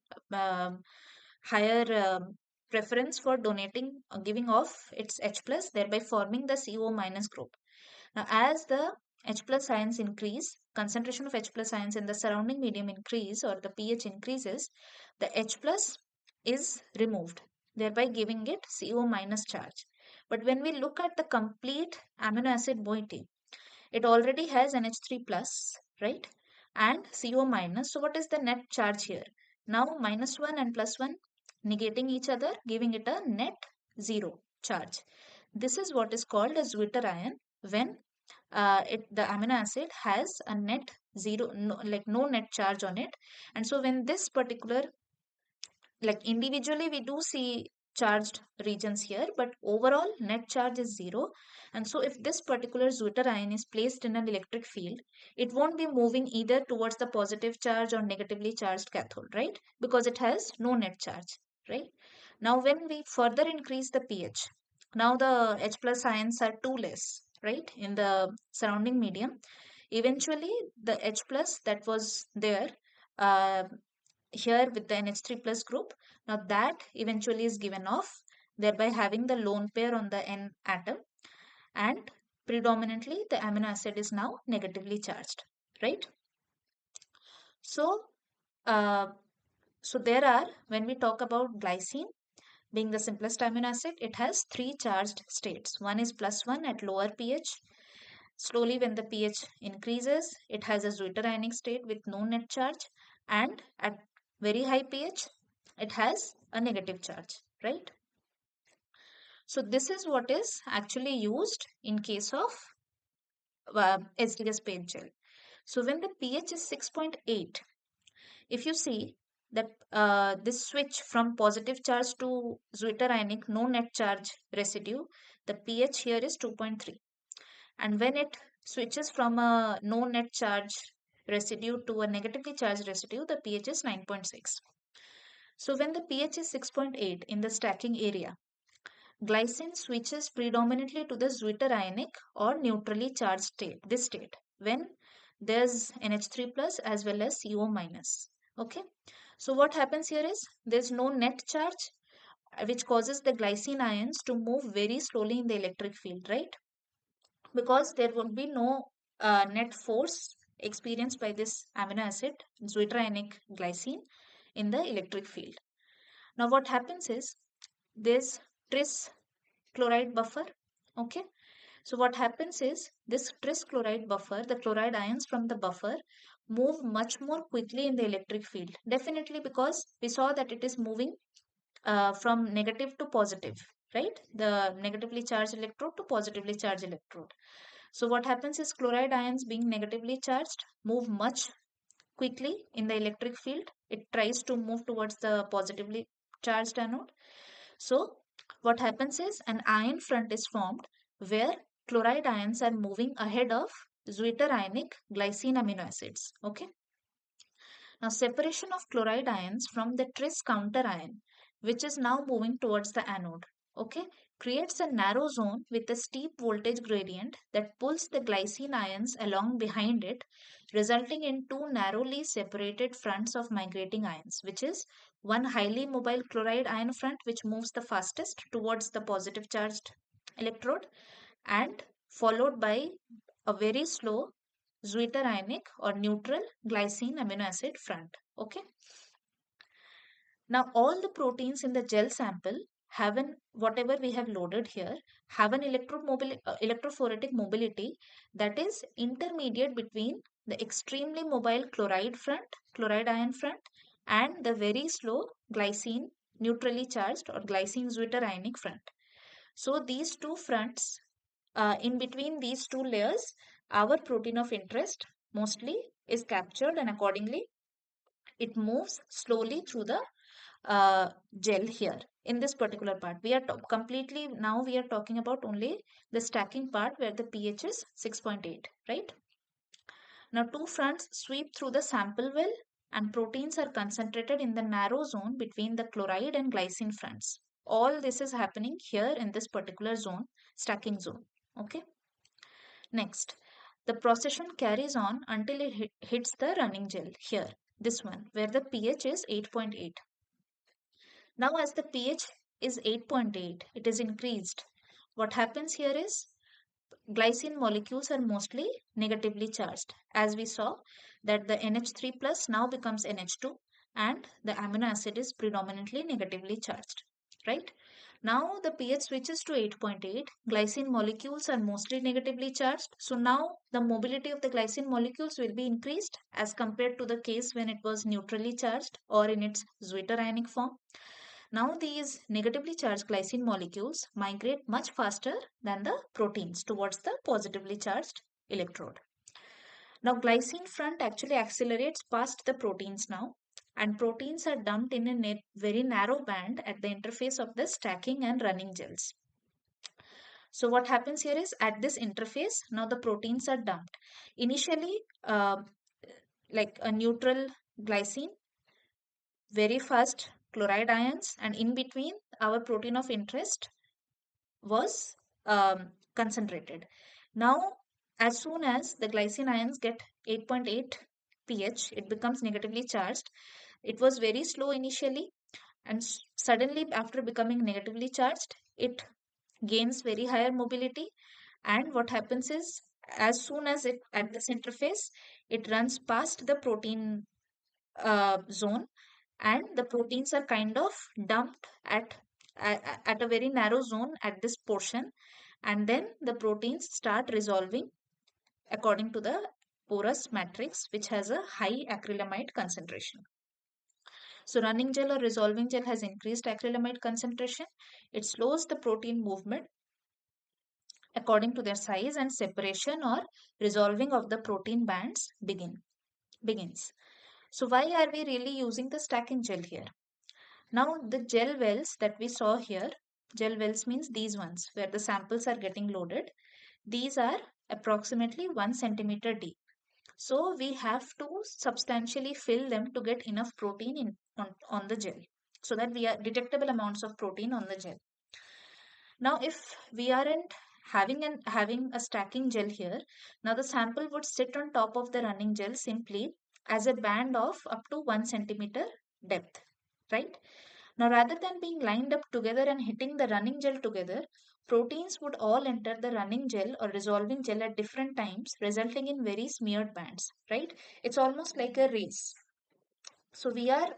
preference for donating, giving off its H plus, thereby forming the CO minus group. Now, as the H plus ions increase, concentration of H plus ions in the surrounding medium increase or the pH increases, the H plus is removed, thereby giving it CO minus charge. But when we look at the complete amino acid moiety, it already has NH3 plus, right? And CO minus. So what is the net charge here? Now minus 1 and plus 1 negating each other, giving it a net 0 charge. This is what is called a Zwitter ion when the amino acid has a net 0, no, like no net charge on it. And so when this particular, like individually we do see charged regions here, but overall net charge is 0. And so if this particular Zwitter ion is placed in an electric field, it won't be moving either towards the positive charge or negatively charged cathode, right? Because it has no net charge, right? Now when we further increase the pH, now the H plus ions are too less, right, in the surrounding medium. Eventually the H plus that was there uh, here with the NH3 plus group, now that eventually is given off, thereby having the lone pair on the N atom, and predominantly the amino acid is now negatively charged, right? So, uh, so there are, when we talk about glycine being the simplest amino acid, it has three charged states. One is plus 1 at lower pH. Slowly when the pH increases, it has a zwitterionic state with no net charge, and at very high pH, it has a negative charge, right? So this is what is actually used in case of SDS paint gel. So when the pH is 6.8, if you see that this switch from positive charge to zwitterionic no net charge residue, the pH here is 2.3. And when it switches from a no net charge residue to a negatively charged residue, the pH is 9.6. So when the pH is 6.8 in the stacking area, glycine switches predominantly to the zwitterionic or neutrally charged state, this state, when there's NH3 plus as well as CO minus. Okay. So what happens here is there's no net charge, which causes the glycine ions to move very slowly in the electric field, right? Because there would be no net force experienced by this amino acid, zwitterionic glycine, in the electric field. Now what happens is this tris chloride buffer. Okay. So what happens is this tris chloride buffer, the chloride ions from the buffer move much more quickly in the electric field. Definitely because we saw that it is moving from negative to positive, right? The negatively charged electrode to positively charged electrode. So what happens is chloride ions being negatively charged move much quickly in the electric field. It tries to move towards the positively charged anode. So what happens is an ion front is formed where chloride ions are moving ahead of zwitterionic glycine amino acids. Okay. Now separation of chloride ions from the tris counter ion, which is now moving towards the anode. Okay. creates a narrow zone with a steep voltage gradient that pulls the glycine ions along behind it, resulting in two narrowly separated fronts of migrating ions, which is one highly mobile chloride ion front, which moves the fastest towards the positive charged electrode, and followed by a very slow zwitterionic or neutral glycine amino acid front. Okay. Now all the proteins in the gel sample have an whatever we have loaded here have an electrophoretic mobility that is intermediate between the extremely mobile chloride ion front, and the very slow glycine neutrally charged or glycine zwitterionic front. So these two fronts, in between these two layers, our protein of interest mostly is captured, and accordingly it moves slowly through the gel here. In this particular part, we are completely now we are talking about only the stacking part where the pH is 6.8, right? Now two fronts sweep through the sample well, and proteins are concentrated in the narrow zone between the chloride and glycine fronts. All this is happening here in this particular zone, stacking zone. Okay. Next, the procession carries on until it hits the running gel here, this one, where the pH is 8.8. Now, as the pH is 8.8, it is increased. What happens here is glycine molecules are mostly negatively charged. As we saw that the NH3 plus now becomes NH2, and the amino acid is predominantly negatively charged, right? Now the pH switches to 8.8. Glycine molecules are mostly negatively charged. So now the mobility of the glycine molecules will be increased as compared to the case when it was neutrally charged or in its zwitterionic form. Now these negatively charged glycine molecules migrate much faster than the proteins towards the positively charged electrode. Now glycine front actually accelerates past the proteins now, and proteins are dumped in a very narrow band at the interface of the stacking and running gels. So what happens here is at this interface, now the proteins are dumped. Initially, like a neutral glycine, very fast chloride ions, and in between our protein of interest was concentrated. Now, as soon as the glycine ions get 8.8 pH, it becomes negatively charged. It was very slow initially, and suddenly, after becoming negatively charged, it gains very higher mobility. And what happens is, as soon as it at this interface, it runs past the protein zone, and the proteins are kind of dumped at a very narrow zone at this portion, and then the proteins start resolving according to the porous matrix, which has a high acrylamide concentration. So running gel or resolving gel has increased acrylamide concentration. It slows the protein movement according to their size, and separation or resolving of the protein bands begins. So why are we really using the stacking gel here? Now the gel wells that we saw here, gel wells means these ones where the samples are getting loaded. These are approximately 1 centimeter deep. So we have to substantially fill them to get enough protein on the gel, so that we are detectable amounts of protein on the gel. Now if we aren't having a stacking gel here, now the sample would sit on top of the running gel simply as a band of up to 1 centimeter depth, right? Now, rather than being lined up together and hitting the running gel together, proteins would all enter the running gel or resolving gel at different times, resulting in very smeared bands, right? It's almost like a race. So we are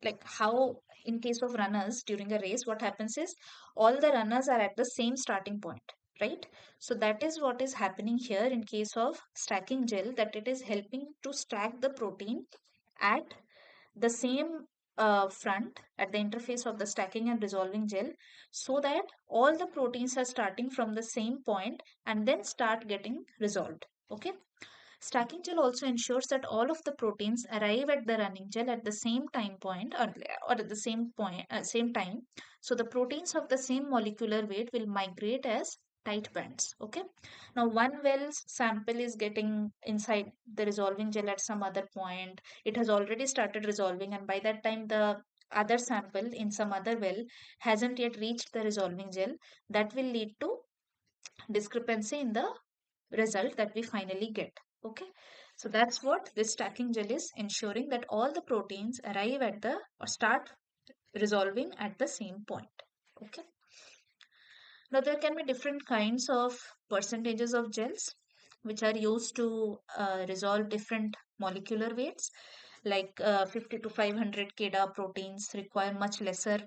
like how in case of runners during a race, what happens is all the runners are at the same starting point, right? So that is what is happening here in case of stacking gel, that it is helping to stack the protein at the same front at the interface of the stacking and resolving gel, so that all the proteins are starting from the same point and then start getting resolved. Okay. Stacking gel also ensures that all of the proteins arrive at the running gel at the same time point, or at the same time. So the proteins of the same molecular weight will migrate as tight bands. Okay. Now one well sample is getting inside the resolving gel at some other point. It has already started resolving, and by that time the other sample in some other well hasn't yet reached the resolving gel, that will lead to discrepancy in the result that we finally get. Okay, so that's what this stacking gel is ensuring, that all the proteins arrive at the or start resolving at the same point. Okay, now there can be different kinds of percentages of gels which are used to resolve different molecular weights, like 50 to 500 kDa proteins require much lesser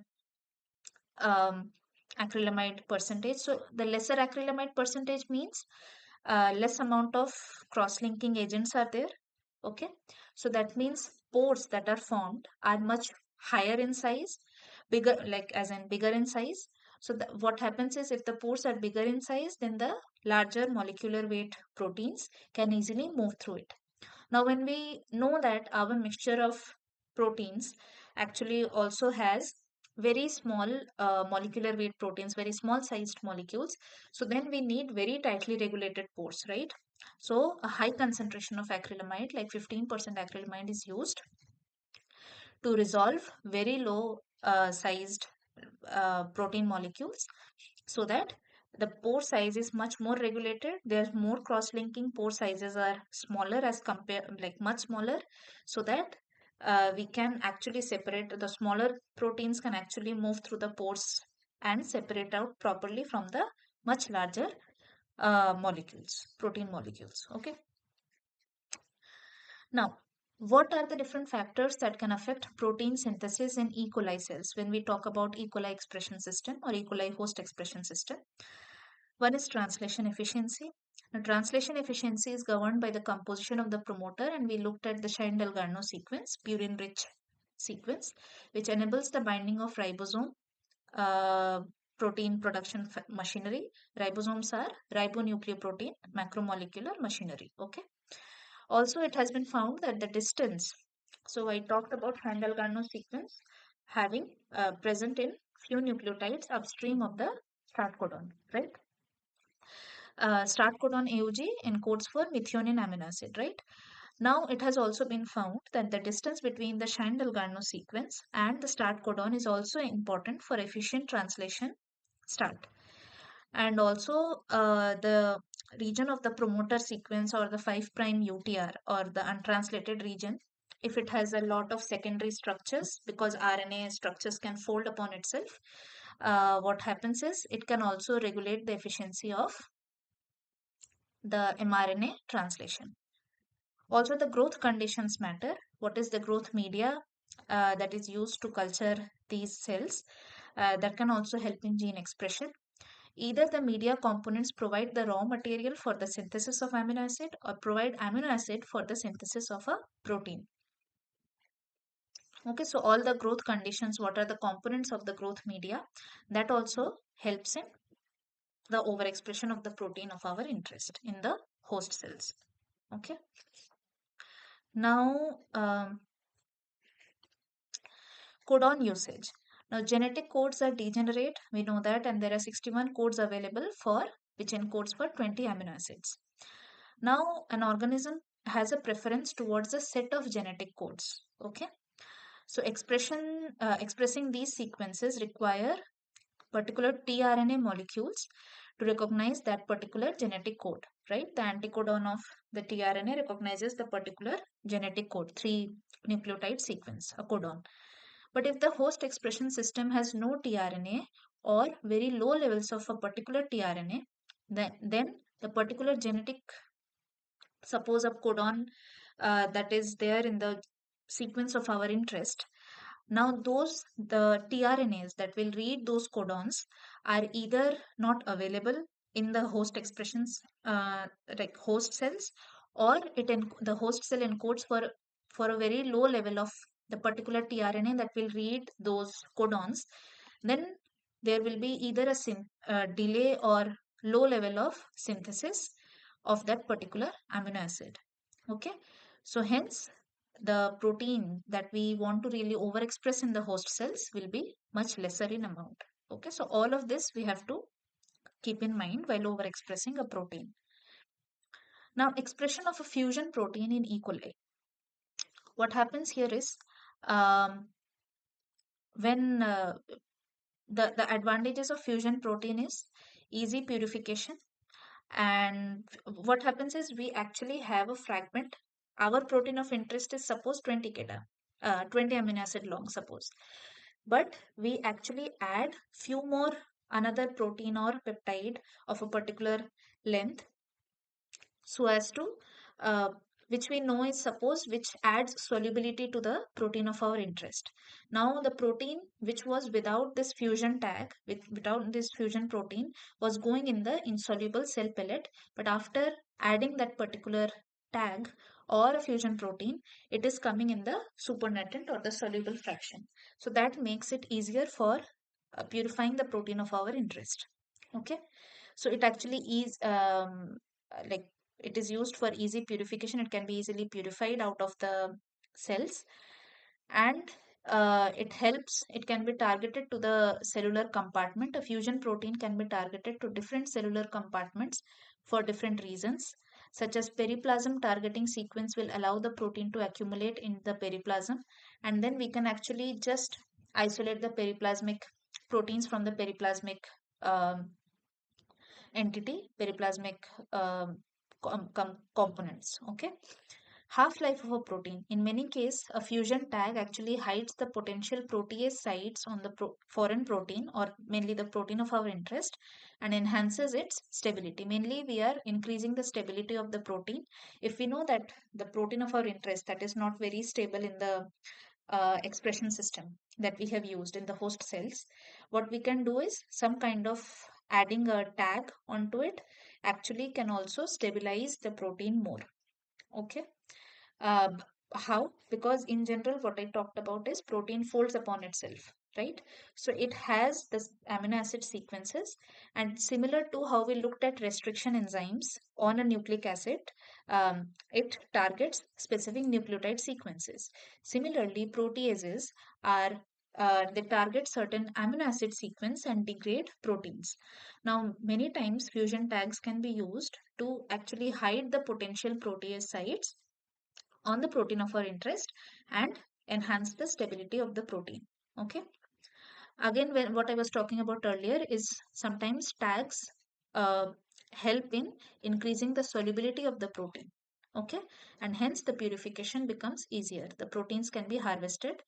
um, acrylamide percentage. So the lesser acrylamide percentage means less amount of cross-linking agents are there. Okay, so that means pores that are formed are much higher in size, bigger, like as in bigger in size. So what happens is, if the pores are bigger in size, then the larger molecular weight proteins can easily move through it. Now, when we know that our mixture of proteins actually also has very small molecular weight proteins, very small sized molecules, so then we need very tightly regulated pores, right? So, a high concentration of acrylamide, like 15% acrylamide, is used to resolve very low sized protein molecules, so that the pore size is much more regulated. There's more cross linking, pore sizes are smaller as compare, like much smaller, so that we can actually separate, the smaller proteins can actually move through the pores and separate out properly from the much larger molecules, protein molecules. Okay, now, what are the different factors that can affect protein synthesis in E. coli cells when we talk about E. coli expression system or E. coli host expression system? One is translation efficiency. Now, translation efficiency is governed by the composition of the promoter, and we looked at the Shine-Dalgarno sequence, purine-rich sequence, which enables the binding of ribosome uh, protein production machinery. Ribosomes are ribonucleoprotein macromolecular machinery. Okay. Also, it has been found that the distance. So I talked about Shine-Dalgarno sequence having present in few nucleotides upstream of the start codon, right? Start codon AUG encodes for methionine amino acid, right? Now, it has also been found that the distance between the Shine-Dalgarno sequence and the start codon is also important for efficient translation start. And also, the region of the promoter sequence, or the 5' UTR, or the untranslated region, if it has a lot of secondary structures, because RNA structures can fold upon itself, what happens is it can also regulate the efficiency of the mRNA translation. Also, the growth conditions matter. What is the growth media that is used to culture these cells? That can also help in gene expression. Either the media components provide the raw material for the synthesis of amino acid, or provide amino acid for the synthesis of a protein. Okay, so all the growth conditions, what are the components of the growth media, that also helps in the overexpression of the protein of our interest in the host cells. Okay, now codon usage. Now, genetic codes are degenerate, we know that, and there are 61 codes available for which encodes for 20 amino acids. Now, an organism has a preference towards a set of genetic codes. Okay, so expressing these sequences require particular tRNA molecules to recognize that particular genetic code, right? The anticodon of the tRNA recognizes the particular genetic code, 3 nucleotide sequence, a codon. But if the host expression system has no tRNA, or very low levels of a particular tRNA, then the particular genetic, suppose a codon that is there in the sequence of our interest. Now, the tRNAs that will read those codons are either not available in the host expressions, like host cells, or the host cell encodes for a very low level of the particular tRNA that will read those codons. Then there will be either a delay or low level of synthesis of that particular amino acid. Okay, so hence the protein that we want to really overexpress in the host cells will be much lesser in amount. Okay, so all of this we have to keep in mind while overexpressing a protein. Now, expression of a fusion protein in E. coli. What happens here is, um, when the advantages of fusion protein is easy purification. And what happens is we actually have a fragment. Our protein of interest is suppose 20 kDa, 20 amino acid long, suppose. But we actually add few more another protein or peptide of a particular length, so as to uh, which we know is suppose which adds solubility to the protein of our interest. Now the protein which was without this fusion tag, without this fusion protein, was going in the insoluble cell pellet, but after adding that particular tag or a fusion protein, it is coming in the supernatant or the soluble fraction. So that makes it easier for purifying the protein of our interest. Okay, so it actually is like it is used for easy purification. It can be easily purified out of the cells, and it helps. It can be targeted to the cellular compartment. A fusion protein can be targeted to different cellular compartments for different reasons, such as periplasm targeting sequence will allow the protein to accumulate in the periplasm, and then we can actually just isolate the periplasmic proteins from the periplasmic um, entity, periplasmic components. Okay. Half-life of a protein. In many cases, a fusion tag actually hides the potential protease sites on the foreign protein, or mainly the protein of our interest, and enhances its stability. Mainly, we are increasing the stability of the protein. If we know that the protein of our interest that is not very stable in the expression system that we have used in the host cells, what we can do is some kind of adding a tag onto it actually can also stabilize the protein more. Okay. uh, how? Because in general, what I talked about is protein folds upon itself, right? So it has this amino acid sequences, and similar to how we looked at restriction enzymes on a nucleic acid, it targets specific nucleotide sequences. Similarly, proteases are they target certain amino acid sequence and degrade proteins. Now, many times fusion tags can be used to actually hide the potential protease sites on the protein of our interest and enhance the stability of the protein. Okay. Again, what I was talking about earlier is sometimes tags uh, help in increasing the solubility of the protein. Okay. And hence the purification becomes easier. The proteins can be harvested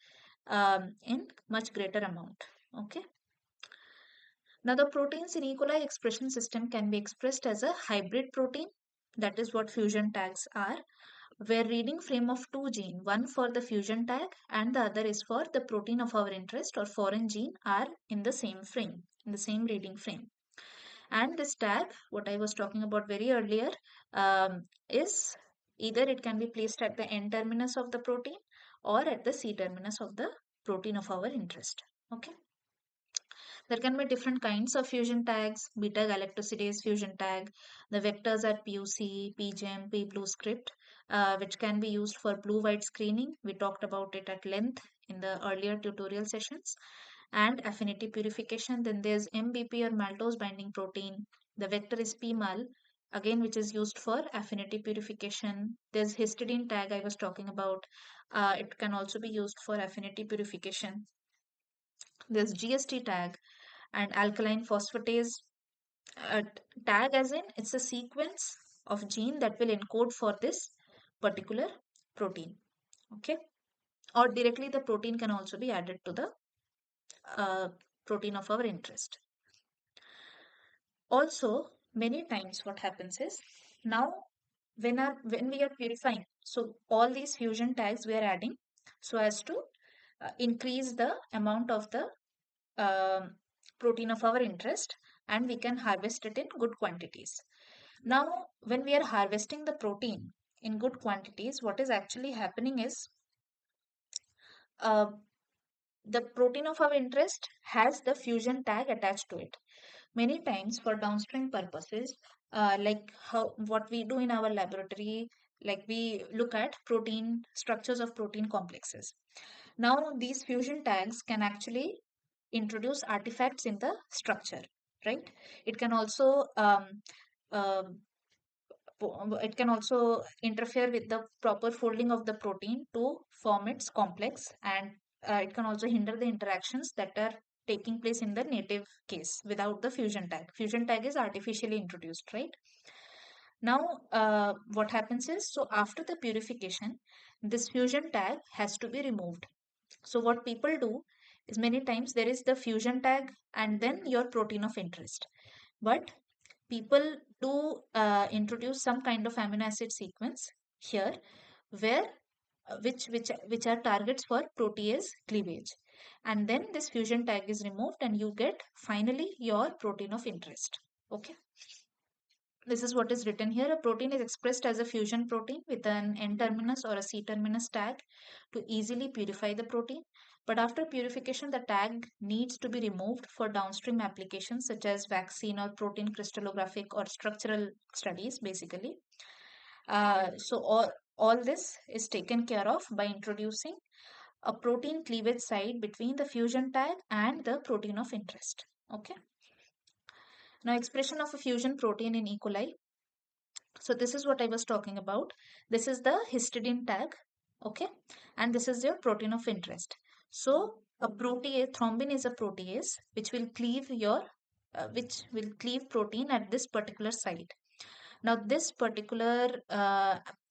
in much greater amount. Okay. Now, the proteins in E. coli expression system can be expressed as a hybrid protein. That is what fusion tags are, where reading frame of two gene, one for the fusion tag and the other is for the protein of our interest or foreign gene, are in the same frame, in the same reading frame. And this tag, what I was talking about very earlier, is either it can be placed at the N terminus of the protein or at the C terminus of the protein of our interest. Okay. There can be different kinds of fusion tags, beta galactosidase fusion tag. The vectors are PUC, PGEM, PBLUE script, which can be used for blue-white screening. We talked about it at length in the earlier tutorial sessions. And affinity purification. Then there's MBP or maltose binding protein. The vector is PMAL, again, which is used for affinity purification. There's histidine tag I was talking about. It can also be used for affinity purification. There's GST tag and alkaline phosphatase uh, tag, as in it's a sequence of gene that will encode for this particular protein. Okay. Or directly the protein can also be added to the protein of our interest. Also, many times what happens is, now when we are purifying, so all these fusion tags we are adding so as to increase the amount of the um protein of our interest, and we can harvest it in good quantities. Now, when we are harvesting the protein in good quantities, what is actually happening is uh, the protein of our interest has the fusion tag attached to it. Many times, for downstream purposes, like how what we do in our laboratory, like we look at protein structures of protein complexes. Now, these fusion tags can actually introduce artifacts in the structure, right? It can also um, it can also interfere with the proper folding of the protein to form its complex, and it can also hinder the interactions that are taking place in the native case without the fusion tag. Fusion tag is artificially introduced, right? Now, what happens is, so after the purification, this fusion tag has to be removed. So what people do is, many times there is the fusion tag and then your protein of interest. But people do introduce some kind of amino acid sequence here, where which are targets for protease cleavage, and then this fusion tag is removed and you get finally your protein of interest. Okay, this is what is written here. A protein is expressed as a fusion protein with an N terminus or a C terminus tag to easily purify the protein. But after purification, the tag needs to be removed for downstream applications such as vaccine or protein crystallographic or structural studies, basically. So all this is taken care of by introducing a protein cleavage site between the fusion tag and the protein of interest. Okay. Now, expression of a fusion protein in E. coli. So this is what I was talking about. This is the histidine tag, okay, and this is your protein of interest. So a protease, thrombin is a protease which will cleave protein at this particular site. Now this particular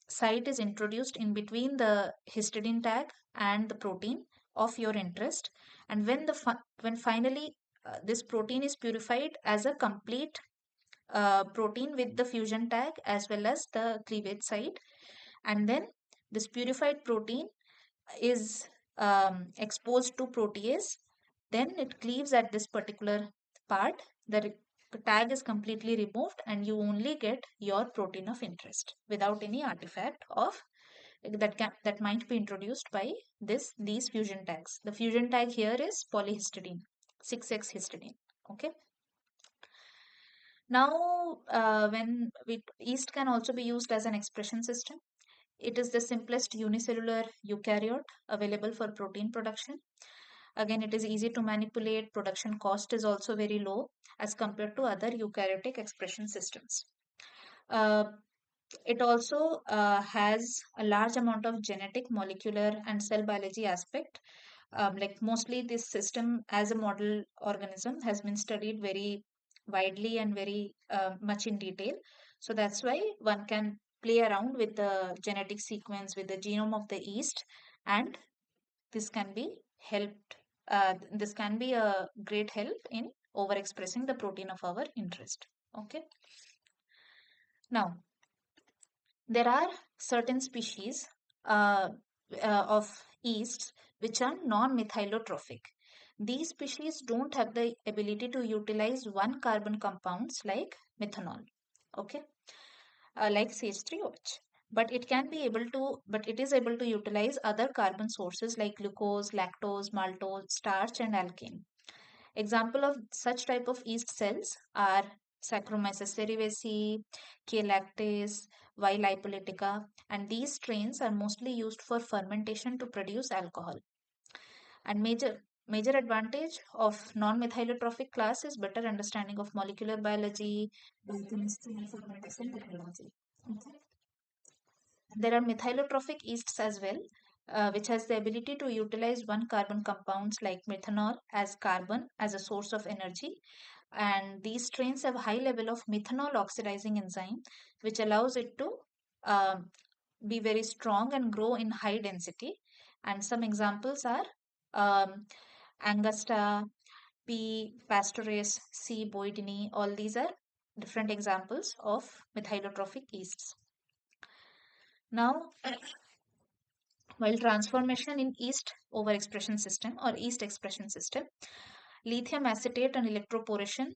site is introduced in between the histidine tag and the protein of your interest, and when finally this protein is purified as a complete protein with the fusion tag as well as the cleavage site, and then this purified protein is exposed to protease, then it cleaves at this particular part. The tag is completely removed and you only get your protein of interest without any artifact of that might be introduced by these fusion tags. The fusion tag here is polyhistidine, 6x histidine. Okay. Now, yeast can also be used as an expression system. It is the simplest unicellular eukaryote available for protein production. Again, it is easy to manipulate. Production cost is also very low as compared to other eukaryotic expression systems. Uh, it also has a large amount of genetic, molecular, and cell biology aspect. Like mostly this system as a model organism has been studied very widely and very much in detail. So that's why one can play around with the genetic sequence, with the genome of the yeast, and this can be helped. This can be a great help in overexpressing the protein of our interest. Okay. Now, there are certain species uh, of yeasts which are non-methylotrophic. These species don't have the ability to utilize one carbon compounds like methanol, okay, like CH3OH. But it is able to utilize other carbon sources like glucose, lactose, maltose, starch, and alkane. Example of such type of yeast cells are Saccharomyces cerevisiae, K. lactase, Y. lipolytica, and these strains are mostly used for fermentation to produce alcohol. And major advantage of non-methylotrophic class is better understanding of molecular biology, biochemistry, and fermentation technology. Okay. There are methylotrophic yeasts as well, which has the ability to utilize one carbon compounds like methanol as carbon as a source of energy. And these strains have a high level of methanol oxidizing enzyme, which allows it to um, be very strong and grow in high density. And some examples are um, Angusta, P. pasteurus, C. boydini. All these are different examples of methylotrophic yeasts. Now, while transformation in yeast overexpression system or yeast expression system, lithium acetate and electroporation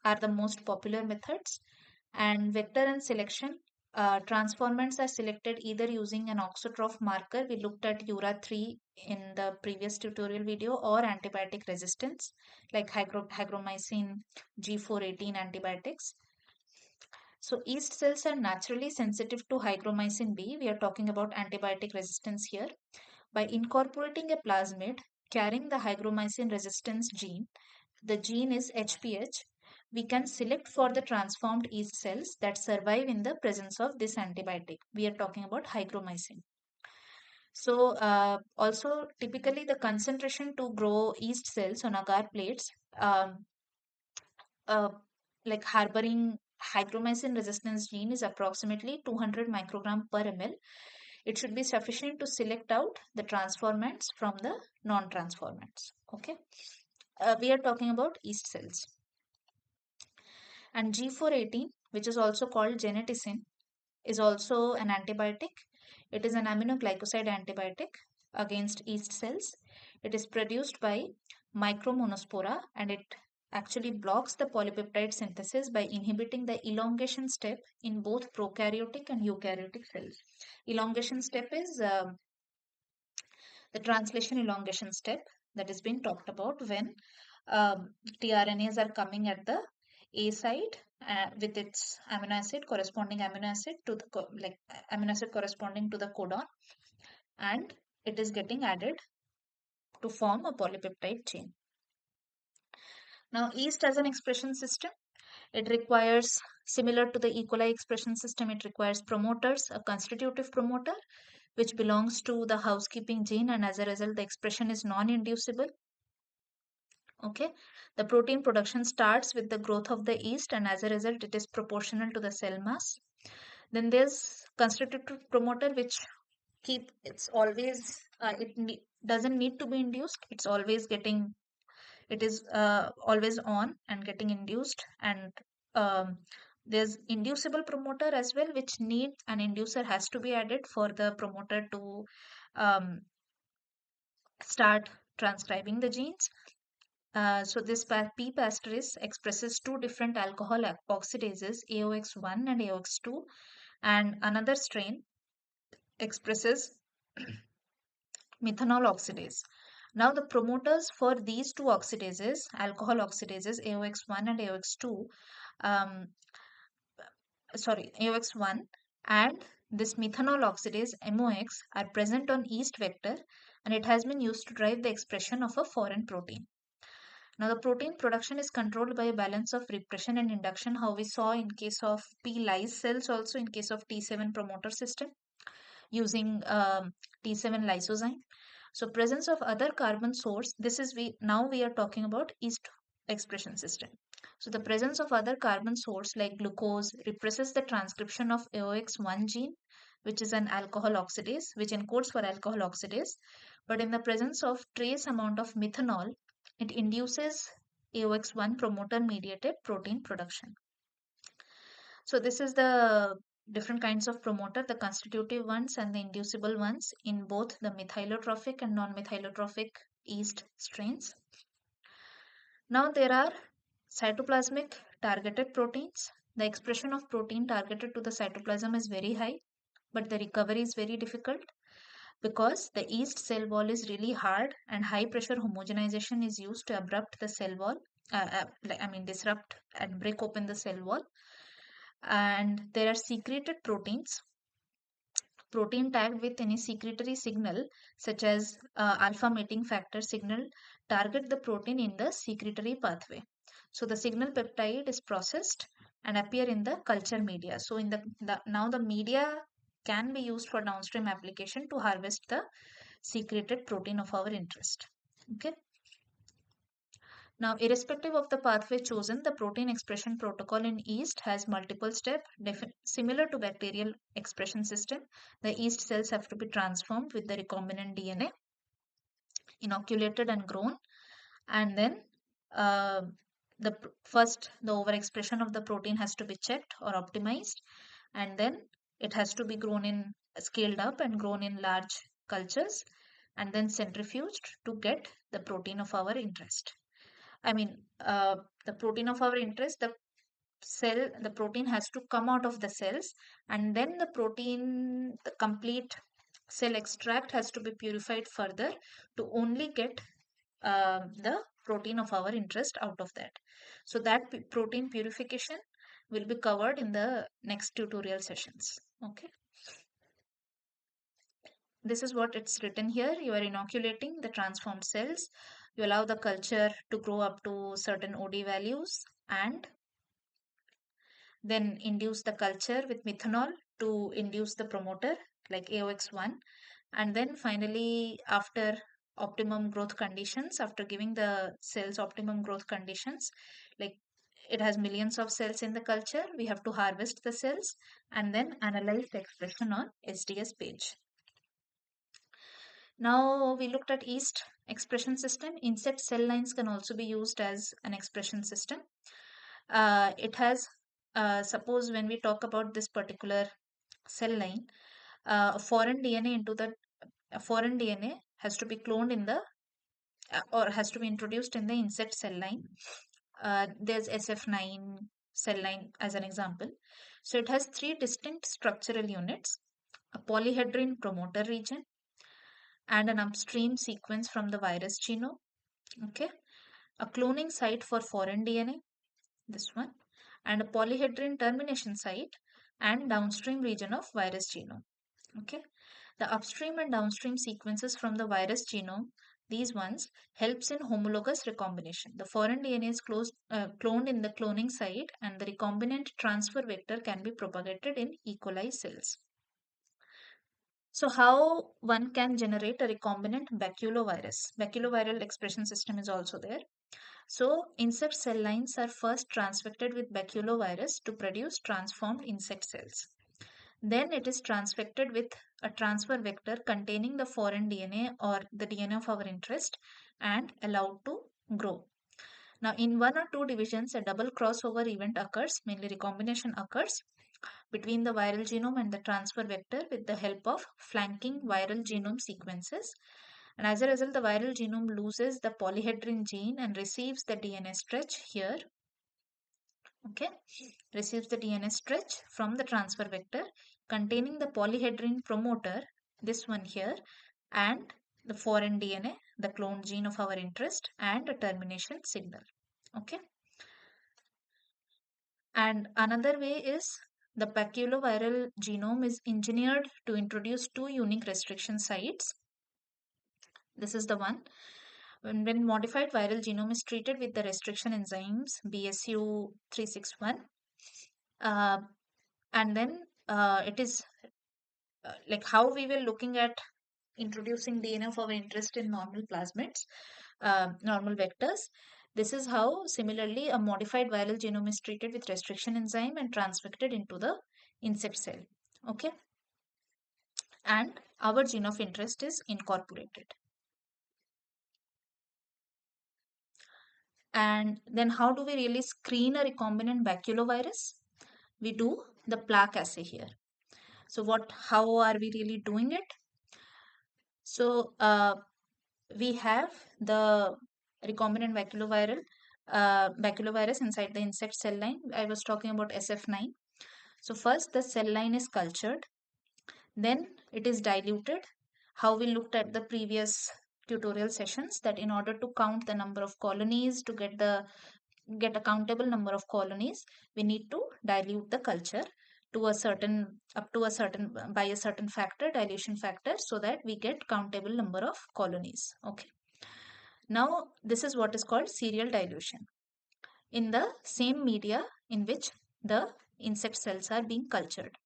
are the most popular methods, and vector and selection. Transformants are selected either using an auxotroph marker. We looked at URA3 in the previous tutorial video, or antibiotic resistance like hygromycin G418 antibiotics. So yeast cells are naturally sensitive to hygromycin B. We are talking about antibiotic resistance here. By incorporating a plasmid carrying the hygromycin resistance gene, the gene is HPH, we can select for the transformed yeast cells that survive in the presence of this antibiotic. We are talking about hygromycin. So also typically the concentration to grow yeast cells on agar plates, um, uh, like harboring hygromycin resistance gene, is approximately 200 microgram per ml. It should be sufficient to select out the transformants from the non-transformants. Okay, we are talking about yeast cells. And G418, which is also called geneticin, is also an antibiotic. It is an aminoglycoside antibiotic against yeast cells. It is produced by Micromonospora, and it actually blocks the polypeptide synthesis by inhibiting the elongation step in both prokaryotic and eukaryotic cells. Elongation step is the translation elongation step that is being talked about when tRNAs are coming at the A site with its amino acid, corresponding amino acid to the amino acid corresponding to the codon, and it is getting added to form a polypeptide chain. Now, yeast as an expression system, it requires, similar to the E. coli expression system, it requires promoters, a constitutive promoter, which belongs to the housekeeping gene, and as a result, the expression is non-inducible. Okay, the protein production starts with the growth of the yeast, and as a result, it is proportional to the cell mass. Then there's constitutive promoter, which it's always doesn't need to be induced. It's always getting, it is always on and getting induced. And um, there's inducible promoter as well, which need an inducer has to be added for the promoter to um, start transcribing the genes. So this P pastöris expresses two different alcohol oxidases, AOX1 and AOX2, and another strain expresses methanol oxidase. Now the promoters for these two oxidases, alcohol oxidases AOX1 and AOX2, AOX1 and this methanol oxidase MOX are present on yeast vector, and it has been used to drive the expression of a foreign protein. Now, the protein production is controlled by a balance of repression and induction, how we saw in case of P lyse cells, also in case of T7 promoter system using T7 lysozyme. So, presence of other carbon source. This is we are talking about yeast expression system. So, the presence of other carbon source like glucose represses the transcription of AOX1 gene, which is an alcohol oxidase, which encodes for alcohol oxidase. But in the presence of trace amount of methanol, it induces AOX1 promoter mediated protein production. So this is the different kinds of promoter, the constitutive ones and the inducible ones in both the methylotrophic and non-methylotrophic yeast strains. Now there are cytoplasmic targeted proteins. The expression of protein targeted to the cytoplasm is very high, but the recovery is very difficult because the yeast cell wall is really hard, and high pressure homogenization is used to abrupt the cell wall, disrupt and break open the cell wall. And there are secreted proteins, protein tagged with any secretory signal such as alpha mating factor signal target the protein in the secretory pathway. So the signal peptide is processed and appear in the culture media. So in now the media can be used for downstream application to harvest the secreted protein of our interest. Okay. Now, irrespective of the pathway chosen, the protein expression protocol in yeast has multiple steps. Similar to bacterial expression system, the yeast cells have to be transformed with the recombinant DNA, inoculated and grown, and then uh, first the overexpression of the protein has to be checked or optimized, and then it has to be grown in scaled up and grown in large cultures, and then centrifuged to get the protein of our interest. I mean, the protein of our interest, the protein has to come out of the cells, and then the complete cell extract has to be purified further to only get the protein of our interest out of that. So that protein purification will be covered in the next tutorial sessions. Okay. This is what it's written here. You are inoculating the transformed cells. You allow the culture to grow up to certain OD values and then induce the culture with methanol to induce the promoter like AOX1. And then finally, after optimum growth conditions, after giving the cells optimum growth conditions, like it has millions of cells in the culture, we have to harvest the cells and then analyze the expression on SDS page. Now we looked at yeast expression system. Insect cell lines can also be used as an expression system. It has, suppose when we talk about this particular cell line, foreign DNA into the foreign DNA has to be cloned in the or has to be introduced in the insect cell line. There's SF9 cell line as an example. So it has three distinct structural units: a polyhedrine promoter region and an upstream sequence from the virus genome. Okay, a cloning site for foreign DNA, this one, and a polyhedrine termination site and downstream region of virus genome. Okay, the upstream and downstream sequences from the virus genome, these ones, helps in homologous recombination. The foreign DNA is cloned in the cloning site and the recombinant transfer vector can be propagated in E. coli cells. So how one can generate a recombinant baculovirus? Baculoviral expression system is also there. So insect cell lines are first transfected with baculovirus to produce transformed insect cells. Then it is transfected with a transfer vector containing the foreign DNA or the DNA of our interest and allowed to grow. Now, in one or two divisions, a double crossover event occurs, mainly recombination occurs between the viral genome and the transfer vector with the help of flanking viral genome sequences. And as a result, the viral genome loses the polyhedrine gene and receives the DNA stretch here. Okay, receives the DNA stretch from the transfer vector containing the polyhedrine promoter, this one here, and the foreign DNA, the cloned gene of our interest, and a termination signal. Okay, and another way is the baculoviral genome is engineered to introduce two unique restriction sites. This is the one. When modified viral genome is treated with the restriction enzymes BSU361, and then it is like how we were looking at introducing DNA of our interest in normal plasmids, normal vectors. This is how similarly a modified viral genome is treated with restriction enzyme and transfected into the insect cell. Okay, and our gene of interest is incorporated. And then how do we really screen a recombinant baculovirus? We do the plaque assay here. So how are we really doing it? So we have the recombinant baculovirus inside the insect cell line. I was talking about SF9. So first the cell line is cultured, then it is diluted. How we looked at the previous tutorial sessions, that in order to count the number of colonies, to get a countable number of colonies, we need to dilute the culture to a certain up to a certain by a certain factor, dilution factor, so that we get countable number of colonies. Okay, now this is what is called serial dilution in the same media in which the insect cells are being cultured.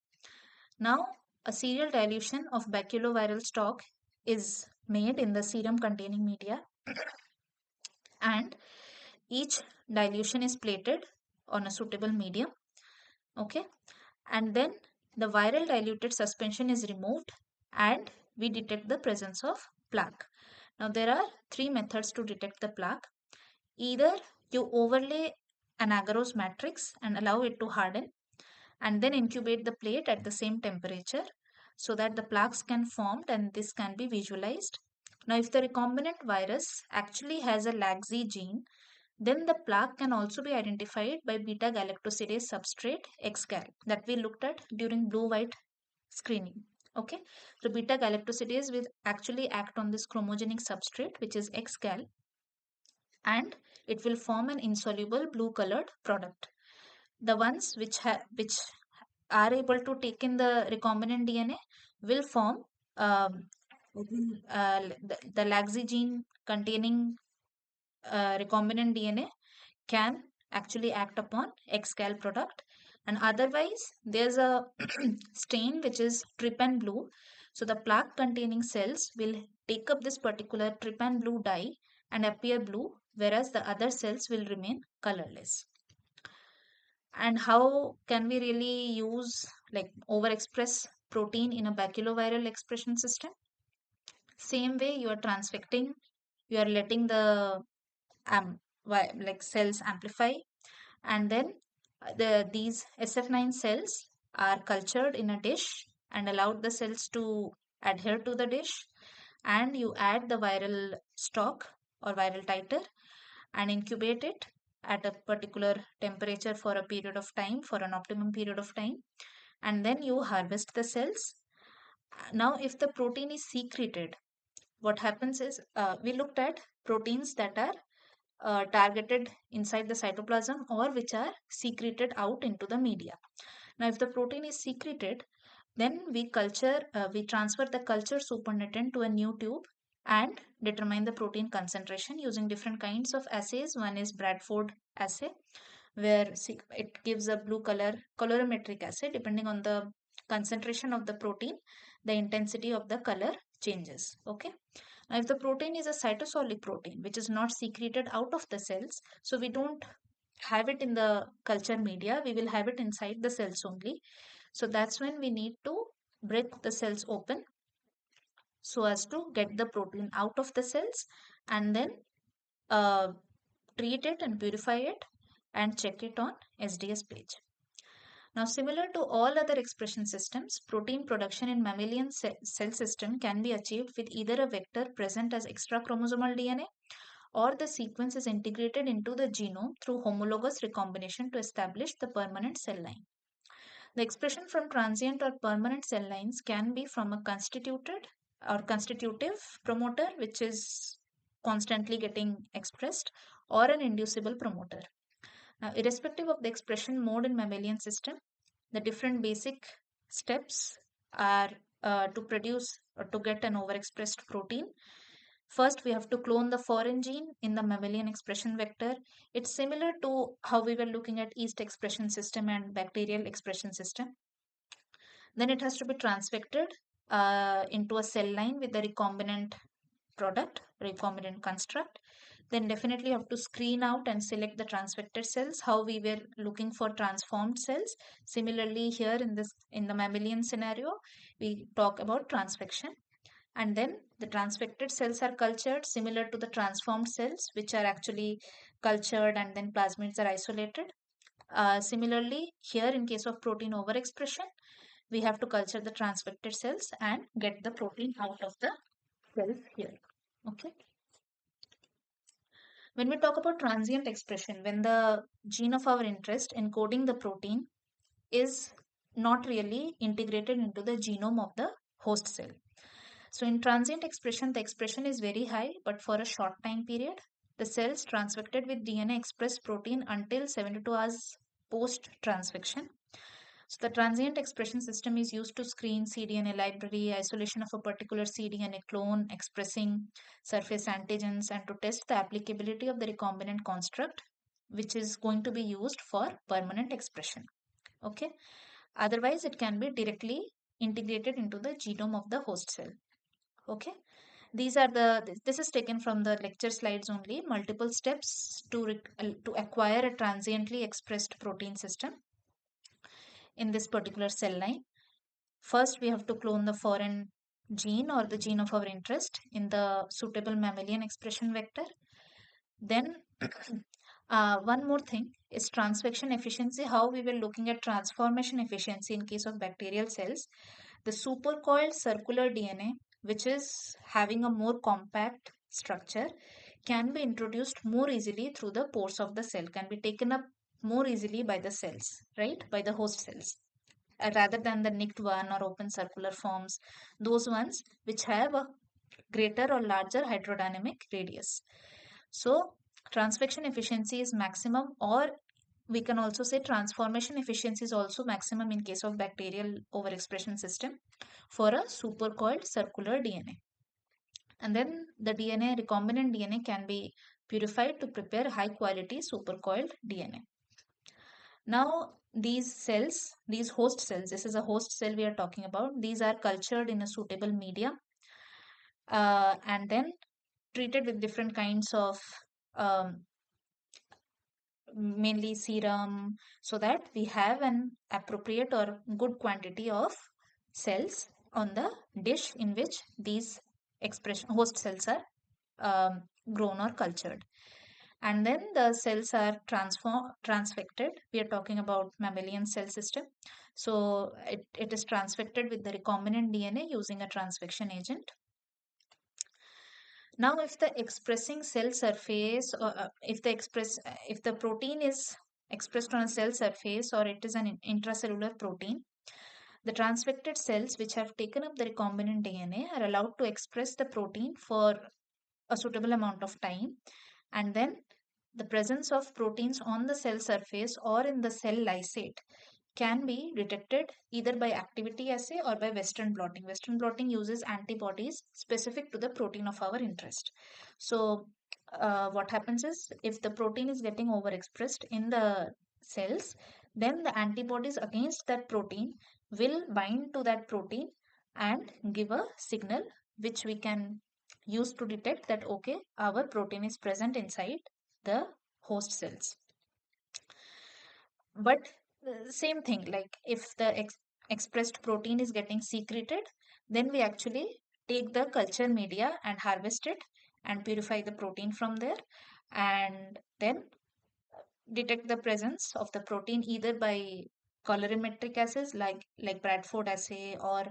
Now a serial dilution of baculoviral stock is made in the serum containing media, and each dilution is plated on a suitable medium. Okay, and then the viral diluted suspension is removed and we detect the presence of plaque. Now there are three methods to detect the plaque. Either you overlay an agarose matrix and allow it to harden and then incubate the plate at the same temperature so that the plaques can form and this can be visualized. Now if the recombinant virus actually has a LAGZ gene, then the plaque can also be identified by beta galactosidase substrate XGAL that we looked at during blue-white screening. Okay, so beta galactosidase will actually act on this chromogenic substrate, which is XGAL, and it will form an insoluble blue-colored product. The ones which are able to take in the recombinant DNA will form the LAGZ gene containing recombinant DNA can actually act upon XCal product, and otherwise there's a stain which is trypan blue So the plaque containing cells will take up this particular trypan blue dye and appear blue, whereas the other cells will remain colorless. And how can we really use like overexpress protein in a baculoviral expression system? Same way, you are transfecting, you are letting the like cells amplify, and then these SF9 cells are cultured in a dish and allowed the cells to adhere to the dish, and you add the viral stock or viral titer and incubate it at a particular temperature for a period of time, for an optimum period of time, and then you harvest the cells. Now if the protein is secreted, what happens is, we looked at proteins that are targeted inside the cytoplasm or which are secreted out into the media. Now if the protein is secreted, then we transfer the culture supernatant to a new tube and determine the protein concentration using different kinds of assays. One is Bradford assay, where it gives a blue color colorimetric assay. Depending on the concentration of the protein, the intensity of the color changes. Okay. Now, if the protein is a cytosolic protein, which is not secreted out of the cells, so we don't have it in the culture media, we will have it inside the cells only. So that's when we need to break the cells open so as to get the protein out of the cells, and then uh, treat it and purify it and check it on SDS page. Now, similar to all other expression systems, protein production in mammalian cell system can be achieved with either a vector present as extra chromosomal DNA, or the sequence is integrated into the genome through homologous recombination to establish the permanent cell line. The expression from transient or permanent cell lines can be from a constituted or constitutive promoter, which is constantly getting expressed, or an inducible promoter. Now, irrespective of the expression mode in mammalian system, the different basic steps are to produce or to get an overexpressed protein. First, we have to clone the foreign gene in the mammalian expression vector. It's similar to how we were looking at yeast expression system and bacterial expression system. Then it has to be transfected into a cell line with the recombinant product, recombinant construct. Then definitely have to screen out and select the transfected cells, how we were looking for transformed cells. Similarly, here in the mammalian scenario, we talk about transfection. And then the transfected cells are cultured similar to the transformed cells, which are actually cultured, and then plasmids are isolated. Similarly, here in case of protein overexpression, we have to culture the transfected cells and get the protein out of the cells here. Okay. When we talk about transient expression, when the gene of our interest encoding the protein is not really integrated into the genome of the host cell. So in transient expression, the expression is very high, but for a short time period. The cells transfected with DNA express protein until 72 hours post transfection. So the transient expression system is used to screen cDNA library, isolation of a particular cDNA clone, expressing surface antigens, and to test the applicability of the recombinant construct, which is going to be used for permanent expression. Okay. Otherwise, it can be directly integrated into the genome of the host cell. Okay. This is taken from the lecture slides only. Multiple steps to acquire a transiently expressed protein system in this particular cell line. First, we have to clone the foreign gene or the gene of our interest in the suitable mammalian expression vector. Then, one more thing is transfection efficiency, how we were looking at transformation efficiency in case of bacterial cells. The supercoiled circular DNA, which is having a more compact structure, can be introduced more easily through the pores of the cell, can be taken up more easily by the cells, right? By the host cells, rather than the nicked one or open circular forms, those ones which have a greater or larger hydrodynamic radius. So transfection efficiency is maximum, or we can also say transformation efficiency is also maximum in case of bacterial overexpression system for a supercoiled circular DNA. And then the DNA, recombinant DNA, can be purified to prepare high quality supercoiled DNA. Now, these cells, these host cells, this is a host cell we are talking about, these are cultured in a suitable media and then treated with different kinds of um, mainly serum, so that we have an appropriate or good quantity of cells on the dish in which these expression host cells are grown or cultured. And then the cells are transfected. We are talking about mammalian cell system. So it is transfected with the recombinant DNA using a transfection agent. Now, if the expressing cell surface, or if the protein is expressed on a cell surface, or it is an intracellular protein, the transfected cells which have taken up the recombinant DNA are allowed to express the protein for a suitable amount of time, and then the presence of proteins on the cell surface or in the cell lysate can be detected either by activity assay or by Western blotting. Western blotting uses antibodies specific to the protein of our interest. So, what happens is, if the protein is getting overexpressed in the cells, then the antibodies against that protein will bind to that protein and give a signal which we can use to detect that okay, our protein is present inside the host cells. But same thing, like if the expressed protein is getting secreted, then we actually take the culture media and harvest it and purify the protein from there, and then detect the presence of the protein either by colorimetric assays like Bradford assay or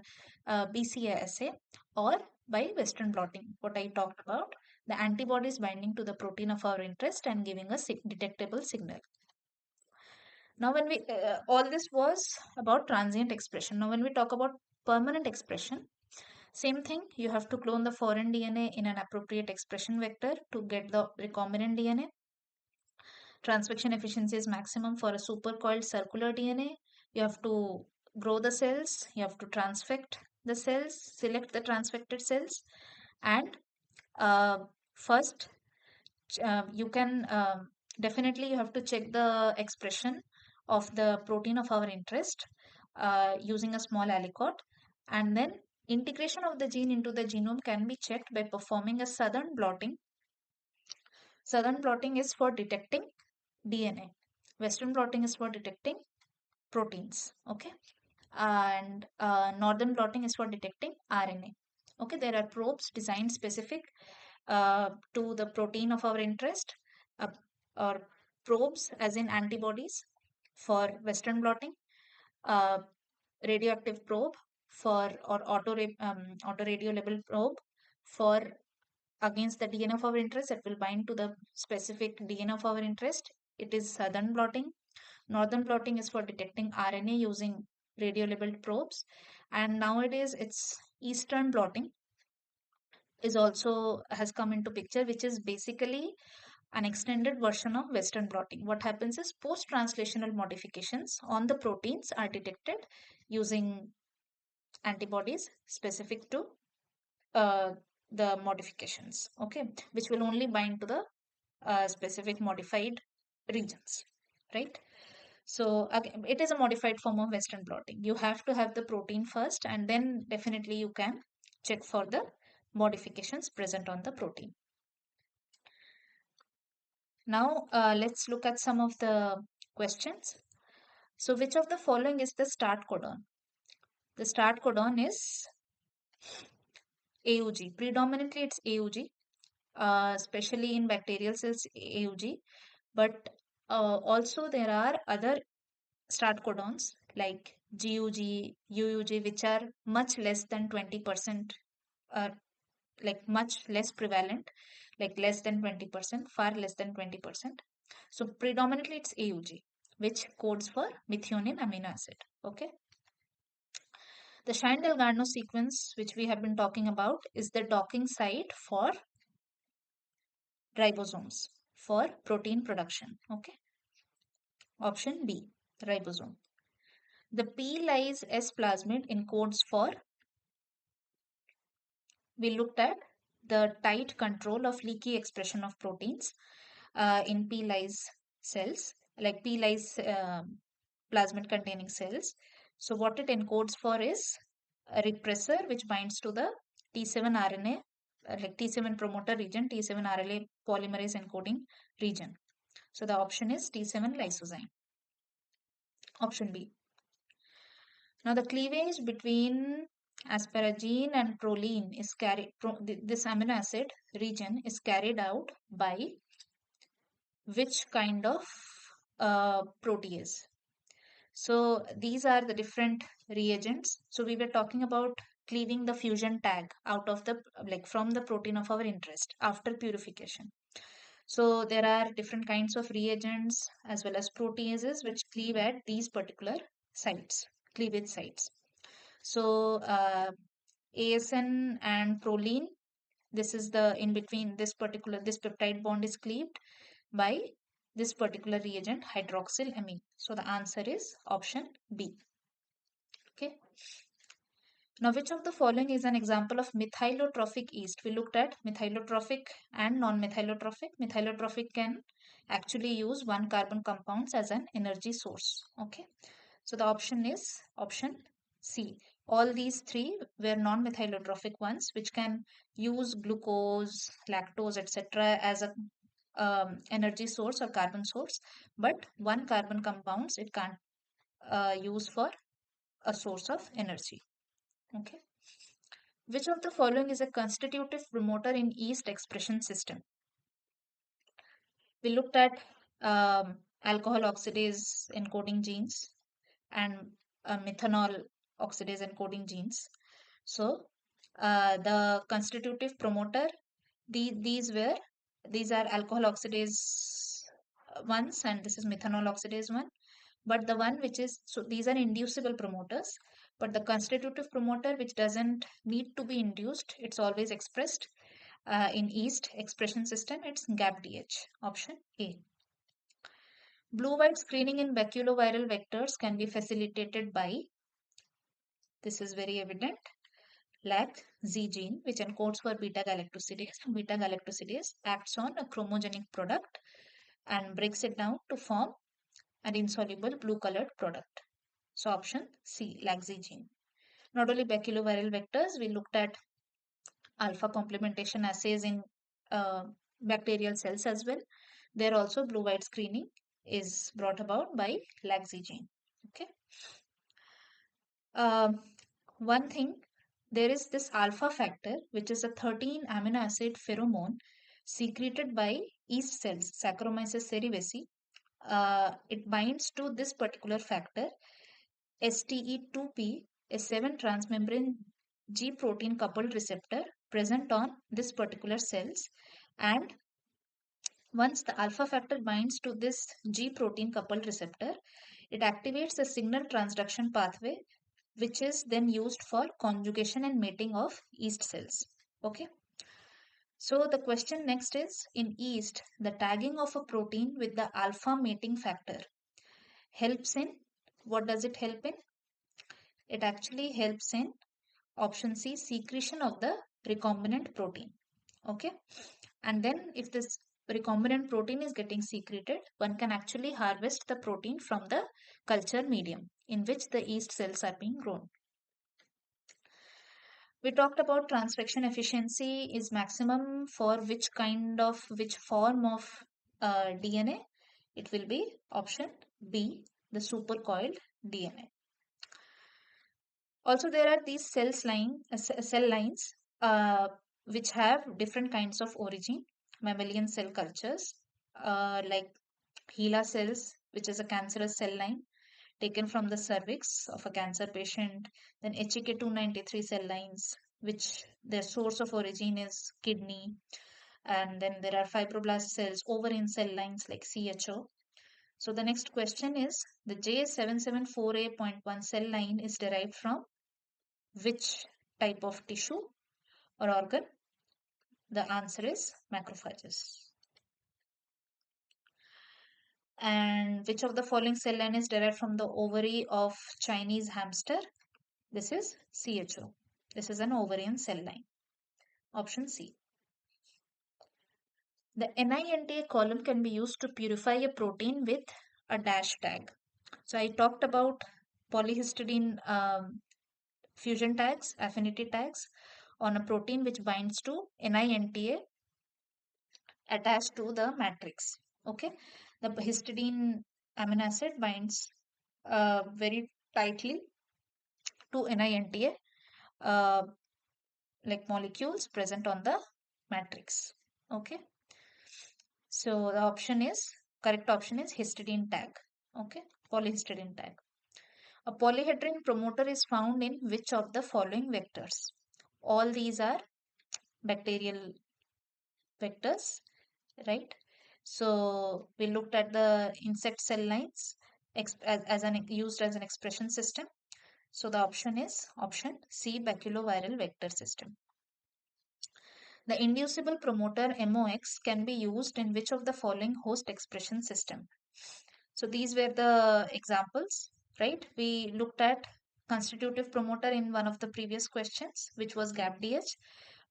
BCA assay, or by Western blotting, what I talked about, the antibodies binding to the protein of our interest and giving a detectable signal. Now, when we all this was about transient expression. Now, when we talk about permanent expression, same thing. You have to clone the foreign DNA in an appropriate expression vector to get the recombinant DNA. Transfection efficiency is maximum for a supercoiled circular DNA. You have to grow the cells. You have to transfect the cells. Select the transfected cells, and uh, first you can definitely you have to check the expression of the protein of our interest using a small aliquot, and then integration of the gene into the genome can be checked by performing a southern blotting. Southern blotting is for detecting DNA. Western blotting is for detecting proteins. Okay, and northern blotting is for detecting RNA. Okay, there are probes designed specific to the protein of our interest, uh, or probes as in antibodies for Western blotting, uh, radioactive probe for or auto radio label probe for against the DNA of our interest that will bind to the specific DNA of our interest. It is southern blotting. Northern blotting is for detecting RNA using radio labeled probes, and nowadays it's eastern blotting is also has come into picture, which is basically an extended version of Western blotting. What happens is post-translational modifications on the proteins are detected using antibodies specific to uh, the modifications, okay, which will only bind to the specific modified regions, right? So again, it is a modified form of Western blotting. You have to have the protein first, and then definitely you can check for the modifications present on the protein. Now, let's look at some of the questions. So, which of the following is the start codon? The start codon is AUG. Predominantly, it's AUG, especially in bacterial cells, AUG. But also, there are other start codons like GUG, UUG, which are much less than 20%, uh, like much less prevalent, like less than 20%, far less than 20%. So predominantly it's AUG, which codes for methionine amino acid. Okay. The Shine-Delgado sequence, which we have been talking about, is the docking site for ribosomes for protein production. Okay. Option B, ribosome. The P-lyse S plasmid encodes for, we looked at the tight control of leaky expression of proteins in P-lyse cells, like P lyse plasmid containing cells. So what it encodes for is a repressor which binds to the T7 RNA, like T7 promoter region, T7 RNA polymerase encoding region. So the option is T7 lysozyme. Option B. Now the cleavage between asparagine and proline is carried, this amino acid region is carried out by which kind of protease? So these are the different reagents. So we were talking about cleaving the fusion tag out of the, like from the protein of our interest after purification. So there are different kinds of reagents as well as proteases which cleave at these particular sites, cleavage sites. So ASN and proline, this is the in between this peptide bond is cleaved by this particular reagent hydroxylamine. So the answer is option B. Okay. Now, which of the following is an example of methylotrophic yeast? We looked at methylotrophic and non-methylotrophic. Methylotrophic can actually use one carbon compounds as an energy source. Okay. So the option is option C. All these three were non-methylotrophic ones, which can use glucose, lactose, etc. as a energy source or carbon source, but one carbon compounds it can't use for a source of energy. Okay. Which of the following is a constitutive promoter in yeast expression system? We looked at alcohol oxidase encoding genes and methanol oxidase encoding genes. So the constitutive promoter, these are alcohol oxidase ones, and this is methanol oxidase one. But the one which is, so these are inducible promoters, but the constitutive promoter which doesn't need to be induced, it's always expressed in yeast expression system, it's GAPDH, option A. Blue-white screening in baculoviral vectors can be facilitated by, this is very evident, LAC-Z gene, which encodes for beta-galactosidase. Beta-galactosidase acts on a chromogenic product and breaks it down to form an insoluble blue-colored product. So option C, LAC-Z gene. Not only baculoviral vectors, we looked at alpha complementation assays in bacterial cells as well. There also blue-white screening is brought about by LAC-Z gene. Okay. One thing, there is this alpha factor, which is a 13 amino acid pheromone secreted by yeast cells, Saccharomyces cerevisiae. It binds to this particular factor, STE2P, a 7 transmembrane G protein coupled receptor present on this particular cells, and once the alpha factor binds to this G protein coupled receptor, it activates a signal transduction pathway which is then used for conjugation and mating of yeast cells. Okay. So the question next is, in yeast, the tagging of a protein with the alpha mating factor helps in, what does it help in? It actually helps in option C, secretion of the recombinant protein. Okay. And then if this recombinant protein is getting secreted, one can actually harvest the protein from the culture medium in which the yeast cells are being grown. We talked about transfection efficiency is maximum for which form of DNA? It will be option B, the supercoiled DNA. Also, there are these cell lines which have different kinds of origin. Mammalian cell cultures like HeLa cells, which is a cancerous cell line taken from the cervix of a cancer patient. Then HEK293 cell lines, which their source of origin is kidney. And then there are fibroblast cells, ovarian cell lines like CHO. So the next question is, the J774A.1 cell line is derived from which type of tissue or organ? The answer is macrophages. And which of the following cell line is derived from the ovary of Chinese hamster? This is CHO. This is an ovarian cell line. Option C. The NINTA column can be used to purify a protein with a dash tag. So I talked about polyhistidine fusion tags, affinity tags on a protein which binds to NINTA attached to the matrix. Okay, the histidine amino acid binds very tightly to NINTA like molecules present on the matrix. Okay, so the correct option is histidine tag. Okay, polyhistidine tag. A polyhedrin promoter is found in which of the following vectors? All these are bacterial vectors, right? So we looked at the insect cell lines used as an expression system. So the option is option C, baculoviral vector system. The inducible promoter MOX can be used in which of the following host expression system? So these were the examples, right? We looked at constitutive promoter in one of the previous questions, which was GAPDH,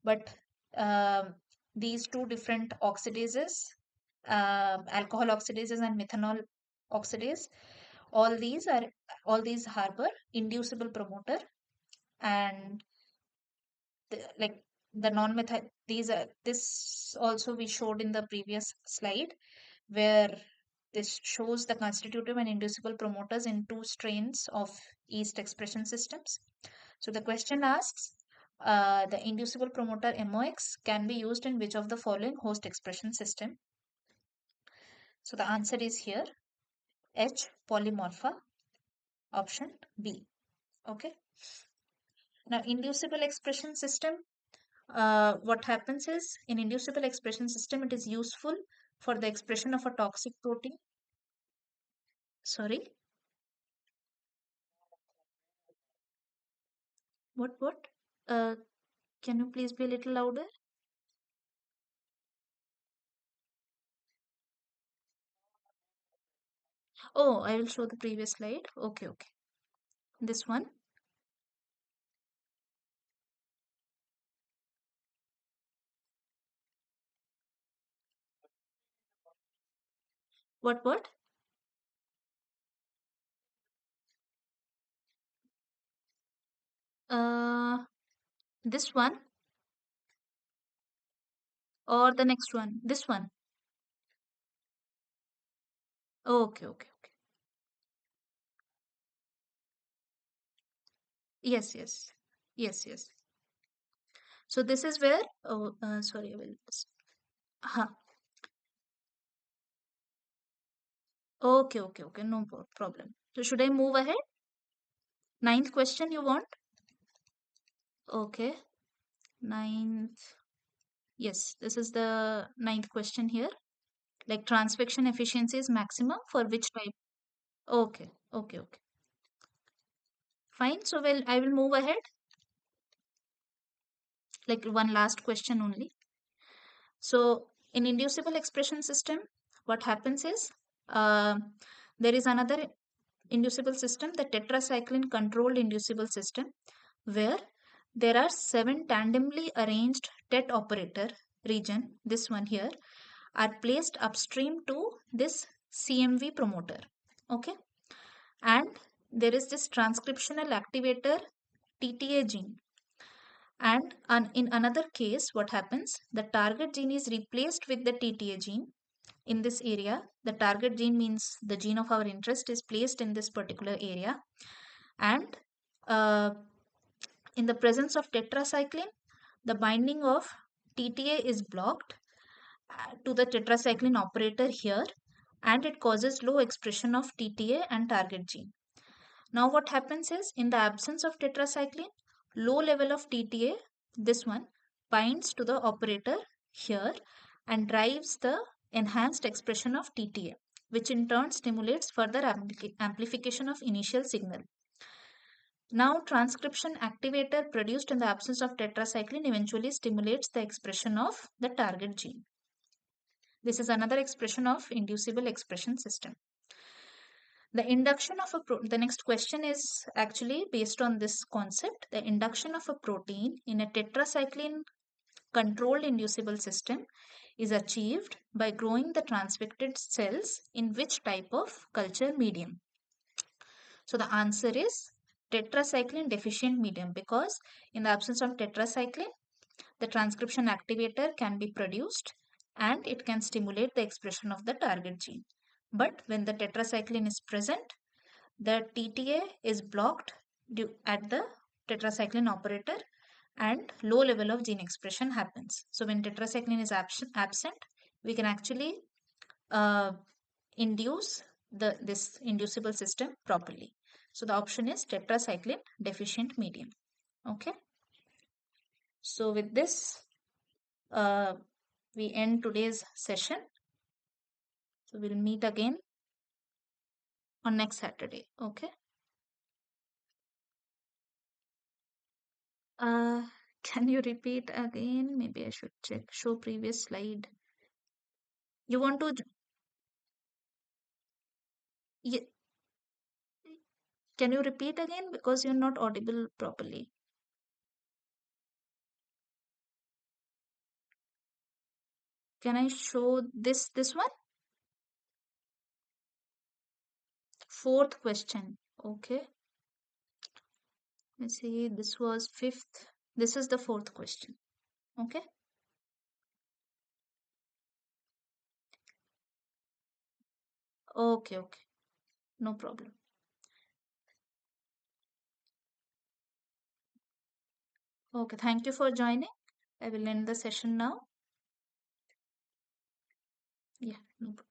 but um these two different oxidases, alcohol oxidases and methanol oxidase, all these are all these harbor inducible promoter, and like the non-methyl, these are this also we showed in the previous slide, where this shows the constitutive and inducible promoters in two strains of yeast expression systems. So the question asks, the inducible promoter MOX can be used in which of the following host expression system? So the answer is here H, polymorpha, option B. Okay. Now inducible expression system, what happens is in inducible expression system it is useful for the expression of a toxic protein. Sorry, what? Uh, can you please be a little louder? Oh, I will show the previous slide. Okay, okay. This one. What? Uh, this one or the next one? This one. Okay, okay, okay. Yes, yes. Yes, yes. So this is where, oh, sorry, I will just, huh. Okay, okay, okay. No problem. So should I move ahead? Ninth question you want? Okay. Ninth. Yes, this is the ninth question here. Like transfection efficiency is maximum for which type? Okay, okay, okay. Fine. So I will move ahead. Like one last question only. So in inducible expression system, what happens is uh, there is another inducible system, the tetracycline controlled inducible system, where there are 7 tandemly arranged tet operator region, this one here, are placed upstream to this CMV promoter. Okay. And there is this transcriptional activator TTA gene. And in another case, what happens? The target gene is replaced with the TTA gene. In this area, the target gene means the gene of our interest is placed in this particular area. And uh, in the presence of tetracycline, the binding of TTA is blocked to the tetracycline operator here, and it causes low expression of TTA and target gene. Now what happens is, in the absence of tetracycline, low level of TTA, this one, binds to the operator here and drives the enhanced expression of TTA, which in turn stimulates further amplification of initial signal. Now transcription activator produced in the absence of tetracycline eventually stimulates the expression of the target gene. This is another expression of inducible expression system. The induction of the next question is actually based on this concept. The induction of a protein in a tetracycline controlled inducible system is achieved by growing the transfected cells in which type of culture medium? So the answer is tetracycline deficient medium, because in the absence of tetracycline, the transcription activator can be produced and it can stimulate the expression of the target gene. But when the tetracycline is present, the TTA is blocked at the tetracycline operator and low level of gene expression happens. So when tetracycline is absent, we can actually uh, induce this inducible system properly. So the option is tetracycline deficient medium. Okay. So with this, uh, we end today's session. So we'll meet again on next Saturday. Okay. Uh, can you repeat again? Maybe I should check. Show previous slide. You want to? Can you repeat again, because you're not audible properly? Can I show this one? Fourth question. Okay. Let's see. This was fifth. This is the fourth question. Okay. Okay. Okay. No problem. Okay. Thank you for joining. I will end the session now. Yeah. No problem.